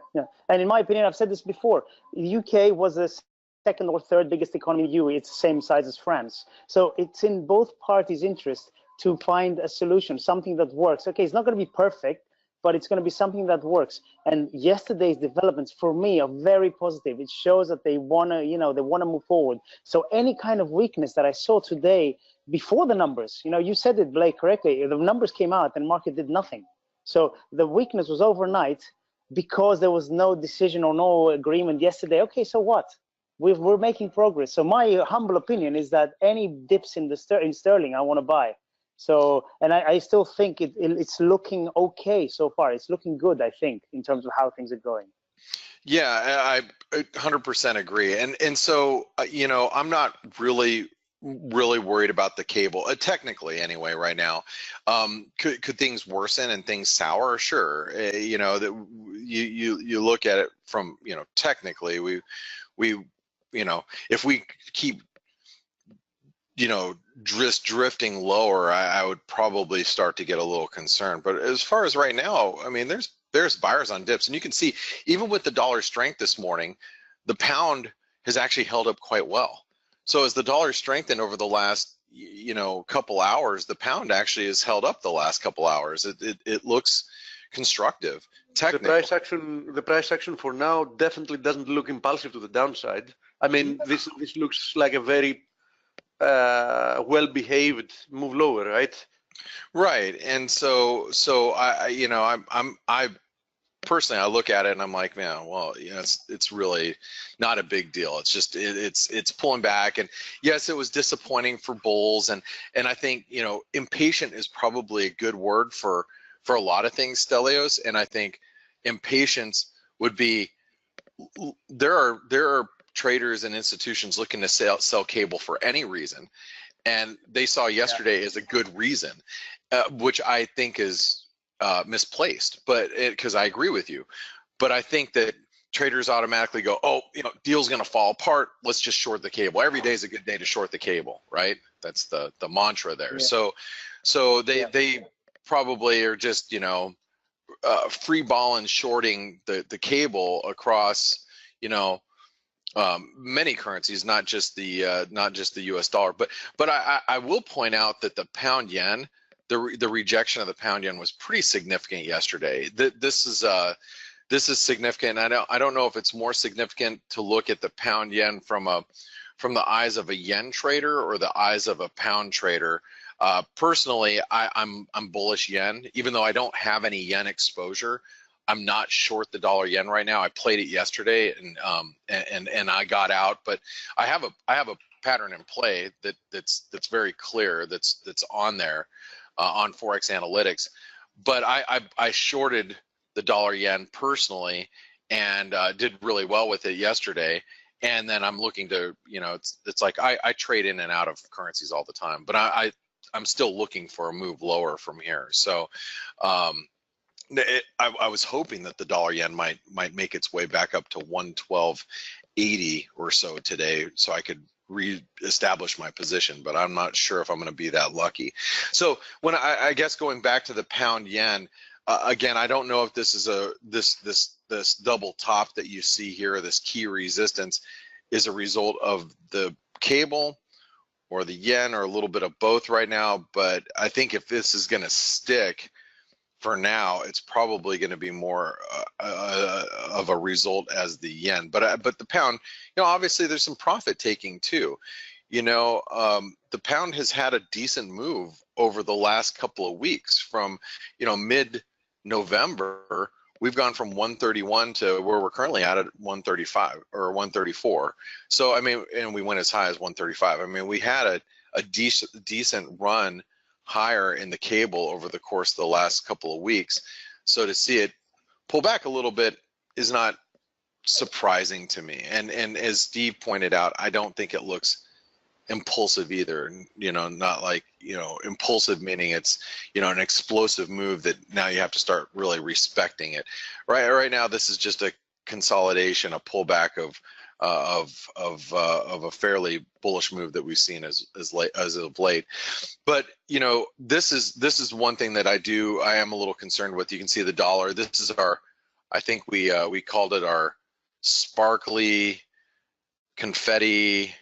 And in my opinion, I've said this before, the UK was the second or third biggest economy in the EU. It's the same size as France. So it's in both parties' interest to find a solution, something that works. Okay, it's not going to be perfect, but it's going to be something that works. And yesterday's developments for me are very positive. It shows that they want to, you know, they want to move forward. So any kind of weakness that I saw today before the numbers, you know, you said it, Blake, correctly. The numbers came out and market did nothing. So the weakness was overnight because there was no decision or no agreement yesterday. Okay, so what? We're making progress. So my humble opinion is that any dips in sterling, I want to buy. So, and I still think it's looking okay so far. It's looking good, I think, in terms of how things are going. Yeah, I 100% agree. And so, you know, I'm not really worried about the cable, technically anyway, right now. Could things worsen and things sour? Sure. You know, that you look at it from, you know, technically, we you know, if we keep, you know, just drifting lower, I would probably start to get a little concerned. But as far as right now, I mean, there's buyers on dips, and you can see even with the dollar strength this morning, the pound has actually held up quite well. So as the dollar strengthened over the last, you know, couple hours, the pound actually has held up the last couple hours. It looks constructive. The price action for now definitely doesn't look impulsive to the downside. I mean, this looks like a very well-behaved move lower, right? Right, and so I you know, I personally, I look at it and I'm like, man, well, you know, it's really not a big deal. It's just it's pulling back, and yes, it was disappointing for bulls, and I think, you know, impatient is probably a good word for a lot of things, Stelios, and I think impatience would be, there are traders and institutions looking to sell cable for any reason, and they saw yesterday as a good reason, which I think is misplaced, but because I agree with you, but I think that traders automatically go, oh, you know, deal's gonna fall apart, let's just short the cable. Every day is a good day to short the cable, right? That's the mantra there. Yeah. So they probably are just, you know, free ball and shorting the cable across, you know, many currencies, not just the U.S. dollar. But I will point out that the pound yen, the rejection of the pound yen was pretty significant yesterday. This is significant. I don't know if it's more significant to look at the pound yen from the eyes of a yen trader or the eyes of a pound trader. Personally, I'm bullish yen, even though I don't have any yen exposure. I'm not short the dollar yen right now. I played it yesterday and I got out, but I have a pattern in play that's very clear, that's on there on ForexAnalytix. But I shorted the dollar yen personally and did really well with it yesterday. And then I'm looking to, you know, it's like I trade in and out of currencies all the time, but I'm still looking for a move lower from here. So I was hoping that the dollar yen might make its way back up to 112.80 or so today, so I could reestablish my position, but I'm not sure if I'm going to be that lucky. So when I guess going back to the pound yen, again, I don't know if this is this double top that you see here, this key resistance, is a result of the cable or the yen or a little bit of both right now. But I think if this is going to stick for now, it's probably going to be more of a result as the yen. But the pound, you know, obviously there's some profit taking too. You know, the pound has had a decent move over the last couple of weeks. From, you know, mid-November, we've gone from 131 to where we're currently at 135 or 134. So I mean, and we went as high as 135. I mean, we had a decent run higher in the cable over the course of the last couple of weeks. So to see it pull back a little bit is not surprising to me. And as Steve pointed out, I don't think it looks impulsive either. You know, not like, you know, impulsive meaning it's, you know, an explosive move that now you have to start really respecting it. Right now, this is just a consolidation, a pullback of a fairly bullish move that we've seen as of late. But you know, this is one thing that I am a little concerned with. You can see the dollar. This is our, I think we called it our sparkly confetti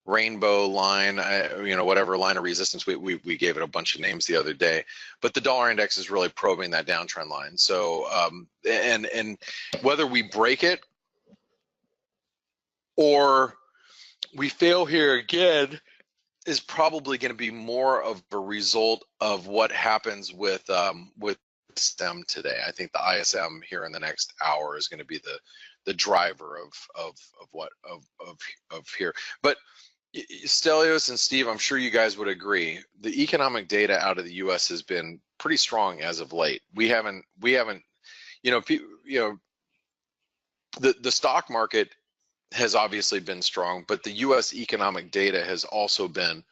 rainbow line, you know, whatever line of resistance, we gave it a bunch of names the other day. But the dollar index is really probing that downtrend line. So and whether we break it or we fail here again is probably going to be more of a result of what happens with STEM today. I think the ISM here in the next hour is going to be the driver of here. But Stelios and Steve, I'm sure you guys would agree, the economic data out of the U.S. has been pretty strong as of late. We haven't, you know, the stock market has obviously been strong, but the U.S. economic data has also been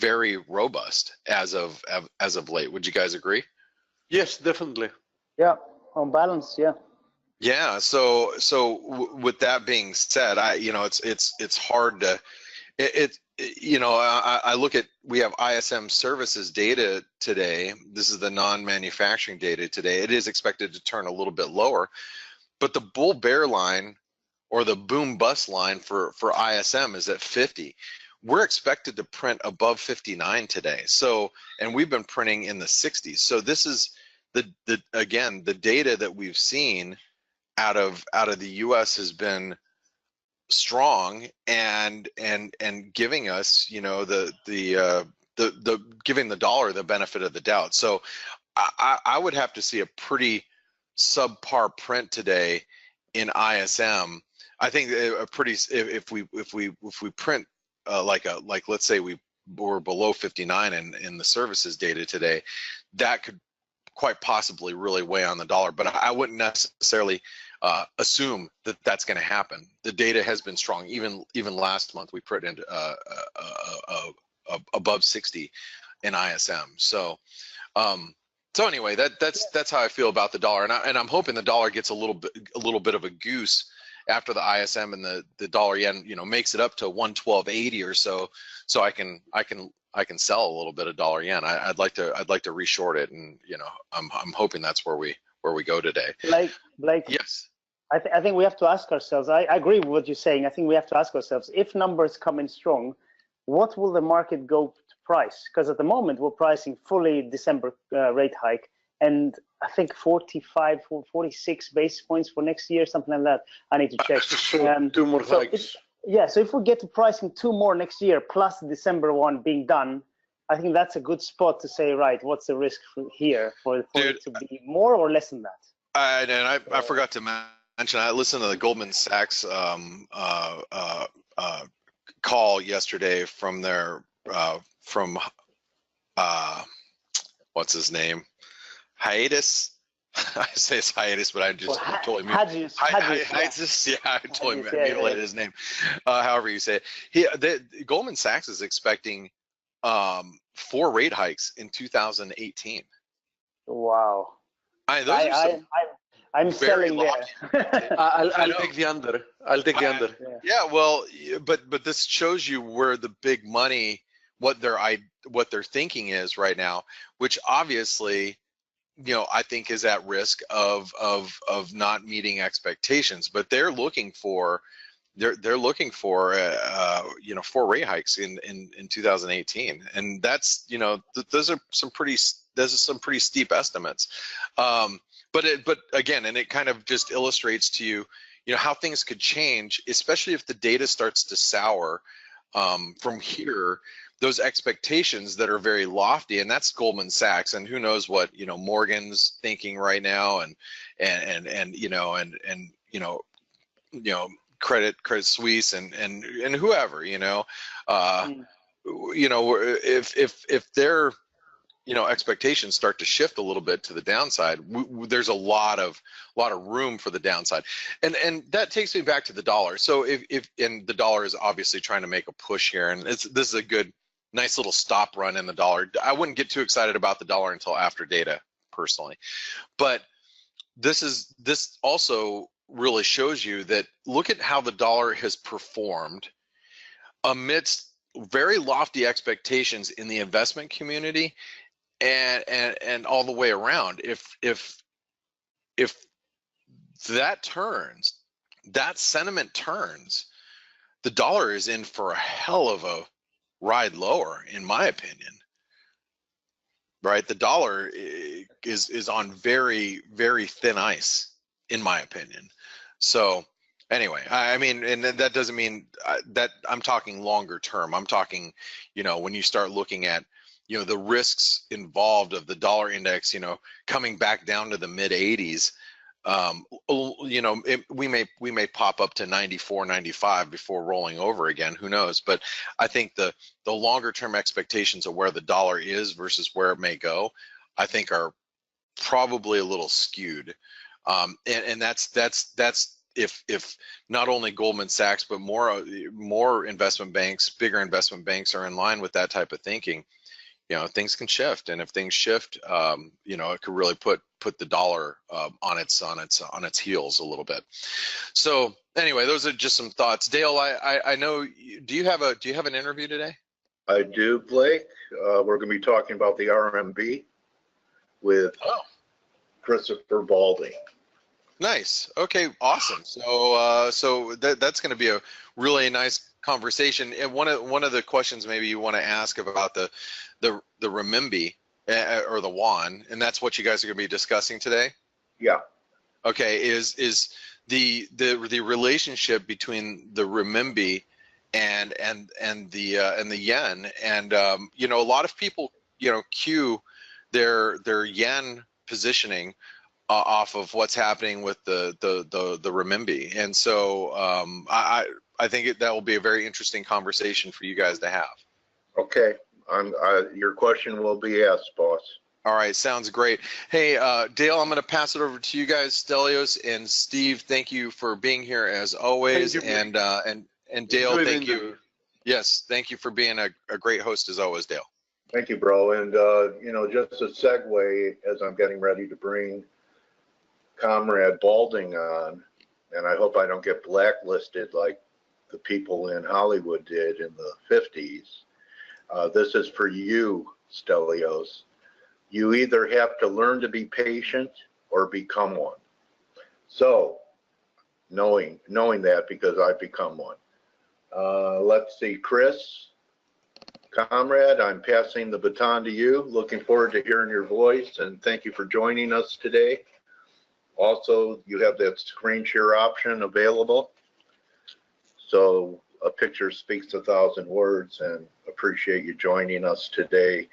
very robust as of late. Would you guys agree? Yes, definitely. Yeah, on balance, yeah. Yeah. So with that being said, you know, it's hard to, you know, I look at, we have ISM services data today. This is the non-manufacturing data today. It is expected to turn a little bit lower, but the bull bear line or the boom bust line for ISM is at 50. We're expected to print above 59 today. So, and we've been printing in the 60s. So this is again, the data that we've seen out of the US has been strong and giving us, you know, giving the dollar the benefit of the doubt. So I would have to see a pretty subpar print today in ISM. I think a pretty, if we print like let's say we were below 59 in the services data today, that could quite possibly really weigh on the dollar. But I wouldn't necessarily assume that that's going to happen. The data has been strong. Even last month we printed above 60 in ISM. So so anyway, that's how I feel about the dollar, and I'm hoping the dollar gets a little bit of a goose after the ISM and the dollar yen, you know, makes it up to 112.80 or so I can sell a little bit of dollar yen. I'd like to reshort it, and you know, I'm hoping that's where we where we go today. Blake, Yes. I think we have to ask ourselves, I agree with what you're saying. I think we have to ask ourselves, if numbers come in strong, what will the market go to price? Because at the moment, we're pricing fully December rate hike, and I think 45 or 46 basis points for next year, something like that. I need to check. So 2 more hikes. So if we get to pricing 2 more next year, plus the December one being done, I think that's a good spot to say, right, what's the risk here for it to be more or less than that? I forgot to mention, I listened to the Goldman Sachs call yesterday from their what's his name, hiatus. I say it's hiatus, but I just totally hiatus. Yeah, I totally mutilated his name. However you say it. Goldman Sachs is expecting 4 rate hikes in 2018. Wow. I'm selling there. I'll take the under. I'll take the under. Yeah, well, but this shows you where the big money, what they're thinking is right now, which obviously, I think is at risk of not meeting expectations. But they're looking for 4 rate hikes in 2018, and that's those are some pretty steep estimates. But again, and it kind of just illustrates to you, how things could change, especially if the data starts to sour from here. Those expectations that are very lofty, and that's Goldman Sachs, and who knows what Morgan's thinking right now, and Credit Suisse and whoever, if their expectations start to shift a little bit to the downside, there's a lot of room for the downside, and that takes me back to the dollar. So and the dollar is obviously trying to make a push here, and this is a nice little stop run in the dollar. I wouldn't get too excited about the dollar until after data, personally, but this also really shows you that look at how the dollar has performed amidst very lofty expectations in the investment community and all the way around. If that turns, that sentiment turns, the dollar is in for a hell of a ride lower, in my opinion. Right? The dollar is on very, very thin ice, in my opinion. So anyway, I mean, and that doesn't mean that I'm talking longer term. I'm talking, when you start looking at, the risks involved of the dollar index, coming back down to the mid 80s, we may pop up to 94, 95 before rolling over again. Who knows? But I think the longer term expectations of where the dollar is versus where it may go, I think are probably a little skewed. And that's if not only Goldman Sachs, but more investment banks, bigger investment banks are in line with that type of thinking. Things can shift, and if things shift, it could really put the dollar on its heels a little bit. So anyway, those are just some thoughts. Dale, I know. Do you have an interview today? I do, Blake. We're going to be talking about the RMB with Christopher Balding. Nice. Okay. Awesome. So that's going to be a really nice conversation. And one of the questions maybe you want to ask about the renminbi or the yuan, and that's what you guys are going to be discussing today. Yeah. Okay. Is the relationship between the renminbi and the yen, and a lot of people cue their yen positioning off of what's happening with the renminbi, and so I think that will be a very interesting conversation for you guys to have. Okay, your question will be asked, boss. All right, sounds great. Hey, Dale, I'm going to pass it over to you guys. Stelios and Steve, thank you for being here as always, and Dale, thank you. Yes, thank you for being a great host as always, Dale. Thank you, bro. And just a segue as I'm getting ready to bring Comrade Balding on, and I hope I don't get blacklisted like the people in Hollywood did in the 50s. This is for you, Stelios. You either have to learn to be patient or become one. So, knowing that because I've become one. Let's see, Chris, comrade, I'm passing the baton to you. Looking forward to hearing your voice, and thank you for joining us today. Also, you have that screen share option available. So a picture speaks 1,000 words, and appreciate you joining us today.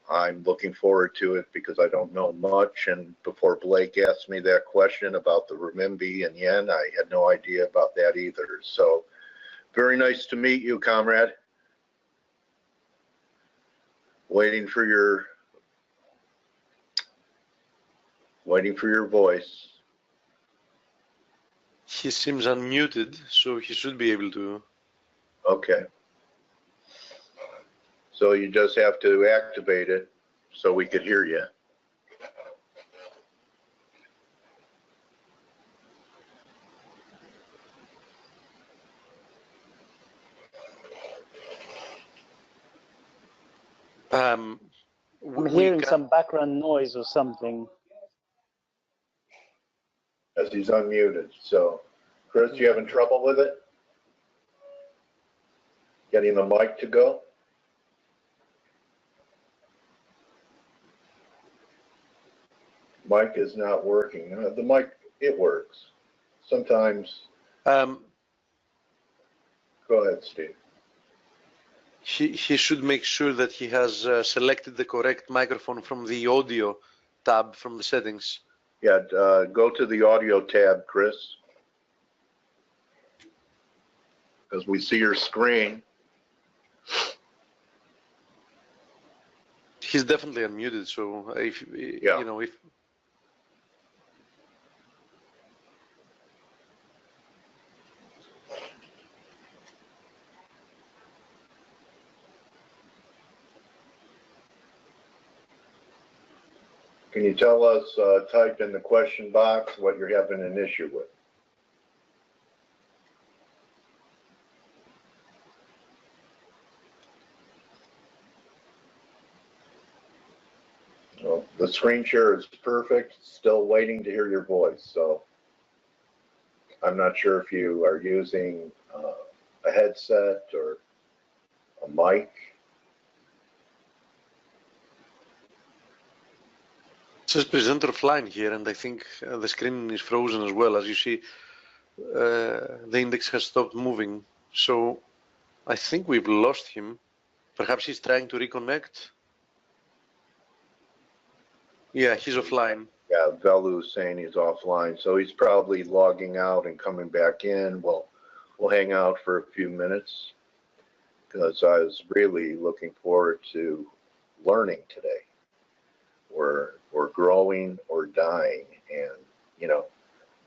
I'm looking forward to it because I don't know much, and before Blake asked me that question about the renminbi and yen, I had no idea about that either. So very nice to meet you, comrade. Waiting for your voice. He seems unmuted, so he should be able to. Okay. So you just have to activate it so we could hear you. I'm hearing some background noise or something. As he's unmuted. So, Chris, you having trouble with it? Getting the mic to go? Mic is not working. The mic, it works. Sometimes. Go ahead, Steve. He should make sure that he has selected the correct microphone from the audio tab from the settings. Yeah, go to the audio tab, Chris. Because we see your screen. He's definitely unmuted, so if yeah. You know, if Can you tell us, type in the question box what you're having an issue with? Well, the screen share is perfect, still waiting to hear your voice. So I'm not sure if you are using a headset or a mic. It says presenter offline here, and I think the screen is frozen as well. As you see, the index has stopped moving. So I think we've lost him. Perhaps he's trying to reconnect. Yeah, he's offline. Yeah, Velu's saying he's offline, so he's probably logging out and coming back in. We'll hang out for a few minutes because I was really looking forward to learning today. We're growing or dying, and you know,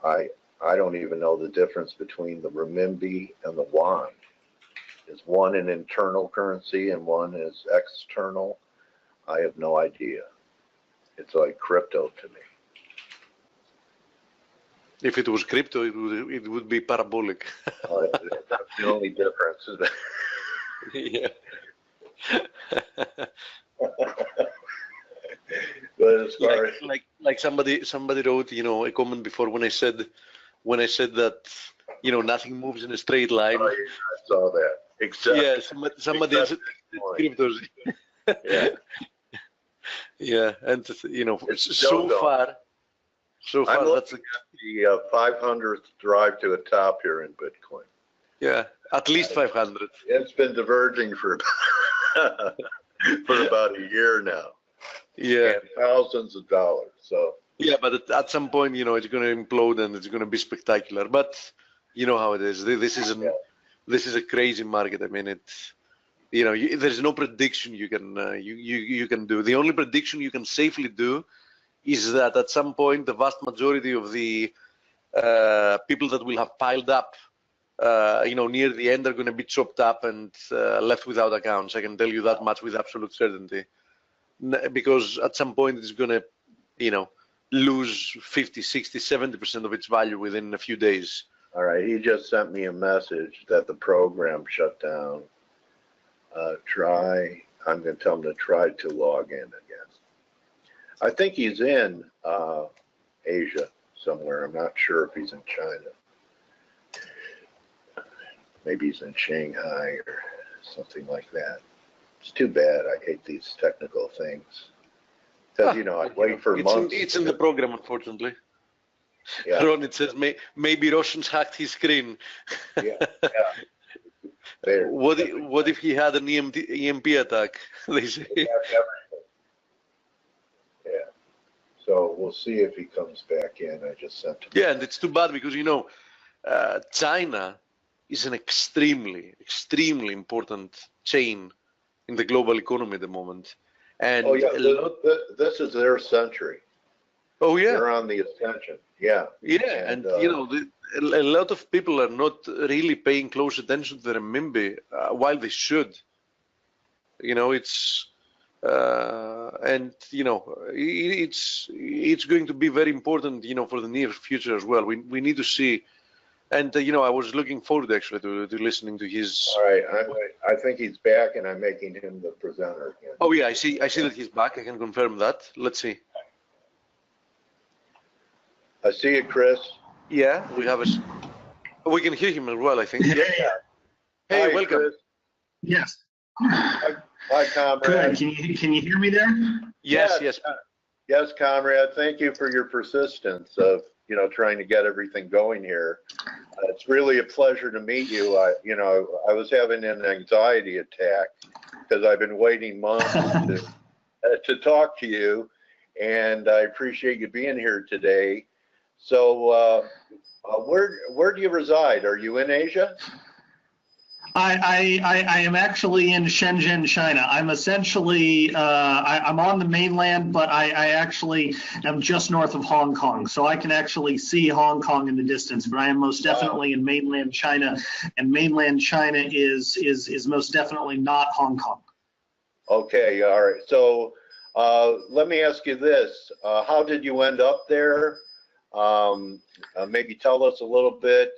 I don't even know the difference between the renminbi and the yuan. Is one an internal currency and one is external? I have no idea. It's like crypto to me. If it was crypto, it would be parabolic. That's the only difference. Yeah. But as far as like somebody wrote, you know, a comment before when I said that, you know, nothing moves in a straight line. oh, yeah, I saw that. Except, yeah, somebody else cryptos. Yeah. Yeah, and you know, It's so far I'm that's looking at the 500th drive to the top here in Bitcoin. yeah, at least 500. It's been diverging for for about a year now. Yeah, And thousands of dollars. So yeah, but at some point, you know, it's going to implode and it's going to be spectacular. But you know how it is. This is a crazy market. I mean, it's, you know, there's no prediction you can you can do. The only prediction you can safely do is that at some point the vast majority of the people that will have piled up, you know, near the end are going to be chopped up and left without accounts. I can tell you that much with absolute certainty, because at some point it's going to, you know, lose 50, 60, 70% of its value within a few days. all right, he just sent me a message that the program shut down. I'm going to tell him to try to log in again. I think he's in. Asia somewhere. I'm not sure if he's in China. Maybe he's in Shanghai or something like that. It's too bad. I hate these technical things. Because, you know, I wait for months. It's in the program, unfortunately. Yeah. Ron, it says maybe Russians hacked his screen. Yeah. There. What if he had an EMP attack? They say. Yeah. So we'll see if he comes back in. I just sent him. Yeah, and it's too bad because, you know, China is an extremely important chain in the global economy at the moment. And Oh, yeah, this is their century. Oh, yeah. They're on the ascension. Yeah. Yeah, and you know, a lot of people are not really paying close attention to the renminbi while they should. You know, it's and you know, it's going to be very important, you know, for the near future as well. We need to see, and you know, I was looking forward actually to listening to his. All right, I think he's back, and I'm making him the presenter again. Oh yeah, I see that he's back. I can confirm that. Let's see. I see you, Chris. Yeah, we can hear him as well, I think. Yeah. Hey, Hi, welcome. Chris. Yes. Hi, comrade. Good. Can you hear me there? Yes. Yes, comrade. Thank you for your persistence of, you know, trying to get everything going here. It's really a pleasure to meet you. I was having an anxiety attack because I've been waiting months to talk to you, and I appreciate you being here today. So, where do you reside? Are you in Asia? I am actually in Shenzhen, China. I'm essentially I'm on the mainland, but I actually am just north of Hong Kong, so I can actually see Hong Kong in the distance. But I am most definitely in mainland China, and mainland China is most definitely not Hong Kong. Okay, all right. So let me ask you this: how did you end up there? Maybe tell us a little bit.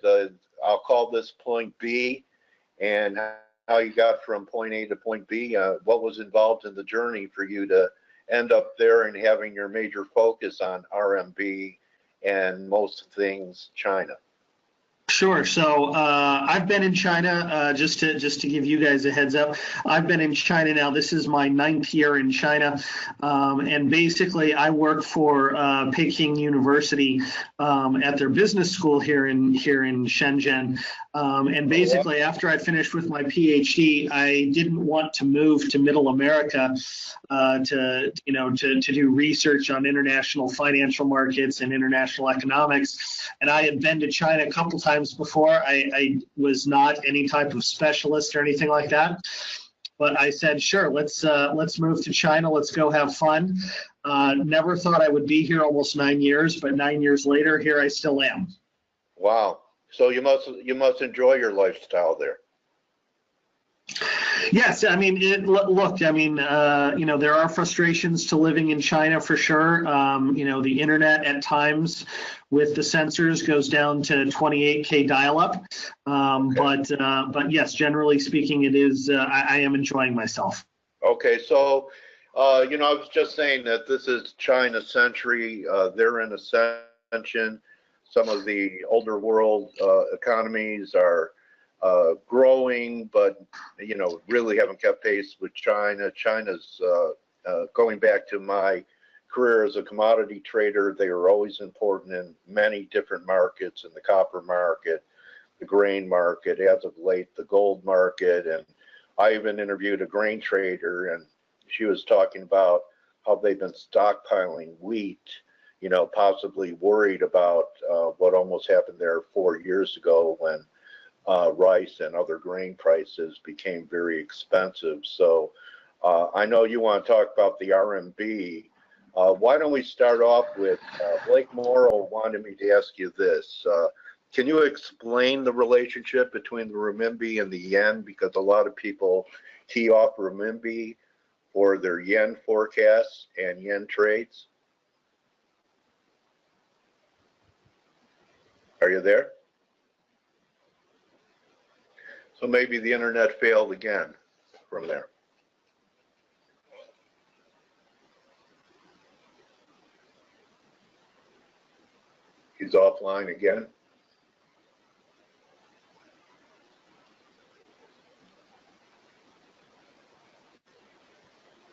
I'll call this point B. And how you got from point A to point B, what was involved in the journey for you to end up there and having your major focus on RMB and most things China? Sure. So I've been in China, just to give you guys a heads up. I've been in China now. This is my 9th year in China, and basically I work for Peking University at their business school here in Shenzhen. And basically, after I finished with my PhD, I didn't want to move to Middle America to do research on international financial markets and international economics. And I had been to China a couple times before. I was not any type of specialist or anything like that, but I said, sure, let's move to China. Let's go have fun. Never thought I would be here almost 9 years, but 9 years later, here I still am. Wow. So you must enjoy your lifestyle there. Yes, I mean, look, I mean, you know, there are frustrations to living in China for sure. You know, the internet at times with the sensors goes down to 28K dial-up. But yes, generally speaking, it is. I am enjoying myself. Okay, so you know, I was just saying that this is China century. They're in ascension. Some of the older world economies are growing, but you know, really haven't kept pace with China. China's going back to my career as a commodity trader. They were always important in many different markets, in the copper market, the grain market, as of late, the gold market. And I even interviewed a grain trader, and she was talking about how they've been stockpiling wheat, you know, possibly worried about what almost happened there 4 years ago when rice and other grain prices became very expensive. So I know you want to talk about the RMB. Why don't we start off with Blake Morrow wanted me to ask you this. Can you explain the relationship between the renminbi and the yen? Because a lot of people key off renminbi for their yen forecasts and yen trades. Are you there? So maybe the internet failed again from there. He's offline again.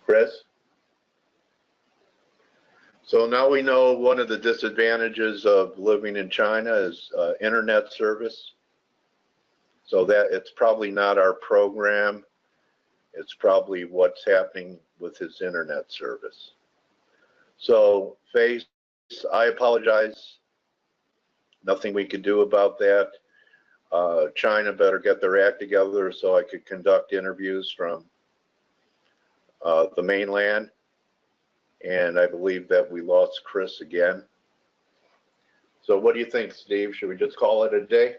Chris? So now we know one of the disadvantages of living in China is internet service. So that it's probably not our program. It's probably what's happening with his internet service. So Face, I apologize. Nothing we could do about that. China better get their act together so I could conduct interviews from the mainland. And I believe that we lost Chris again. So what do you think, Steve? Should we just call it a day?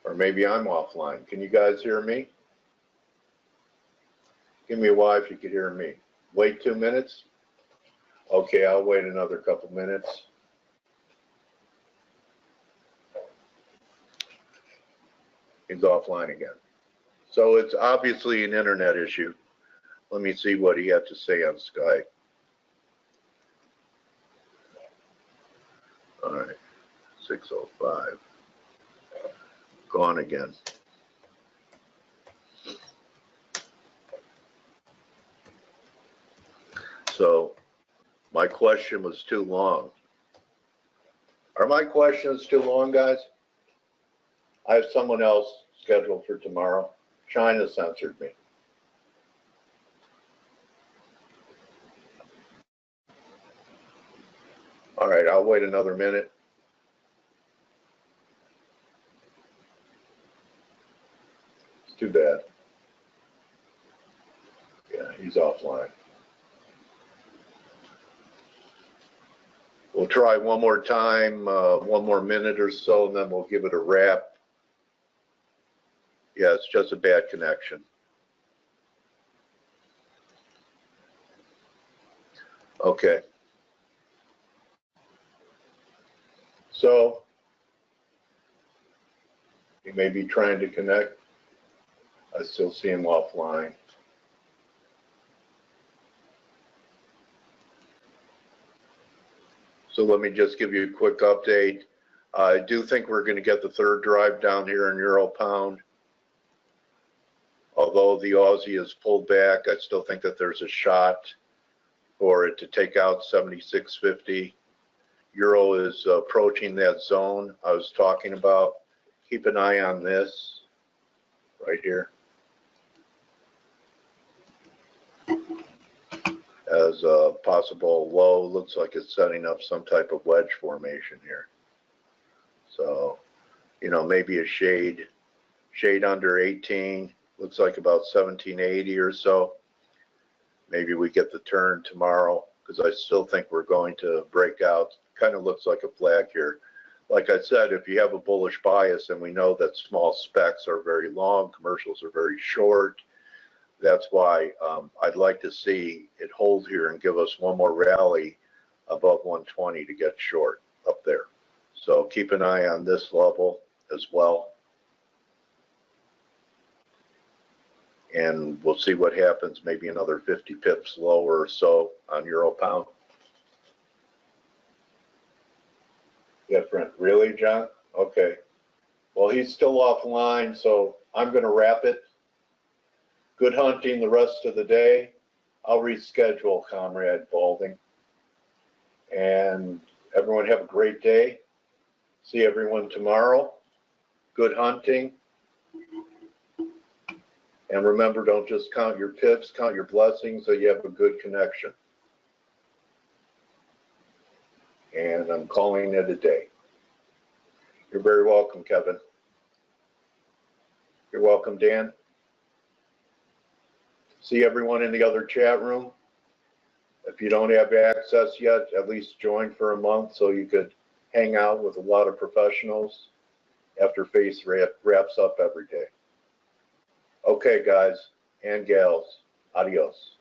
Or maybe I'm offline. Can you guys hear me? Give me a Y if you could hear me. Wait 2 minutes? Okay, I'll wait another couple minutes. He's offline again. So it's obviously an internet issue. Let me see what he had to say on Skype. All right, 6:05. Gone again. So my question was too long. Are my questions too long, guys? I have someone else scheduled for tomorrow. China censored me. All right, I'll wait another minute. It's too bad. Yeah, he's offline. We'll try one more time, one more minute or so, and then we'll give it a wrap. Yeah, it's just a bad connection. Okay. So, he may be trying to connect. I still see him offline. So let me just give you a quick update. I do think we're going to get the third drive down here in Euro Pound. Although the Aussie has pulled back, I still think that there's a shot for it to take out 76.50. Euro is approaching that zone I was talking about. Keep an eye on this right here as a possible low. Looks like it's setting up some type of wedge formation here. So, you know, maybe a shade under 18. Looks like about 1780 or so. Maybe we get the turn tomorrow because I still think we're going to break out. Kind of looks like a flag here. Like I said, if you have a bullish bias and we know that small specs are very long, commercials are very short, that's why I'd like to see it hold here and give us one more rally above 120 to get short up there. So keep an eye on this level as well. And we'll see what happens, maybe another 50 pips lower or so on Euro Pound. Different. Really, John? Okay. Well, he's still offline, so I'm going to wrap it. Good hunting the rest of the day. I'll reschedule, Comrade Balding. And everyone have a great day. See everyone tomorrow. Good hunting. And remember, don't just count your pips, count your blessings so you have a good connection. And I'm calling it a day. You're very welcome, Kevin. You're welcome, Dan. See everyone in the other chat room. If you don't have access yet, at least join for a month so you could hang out with a lot of professionals after Face wraps up every day. Okay, guys and gals, adios.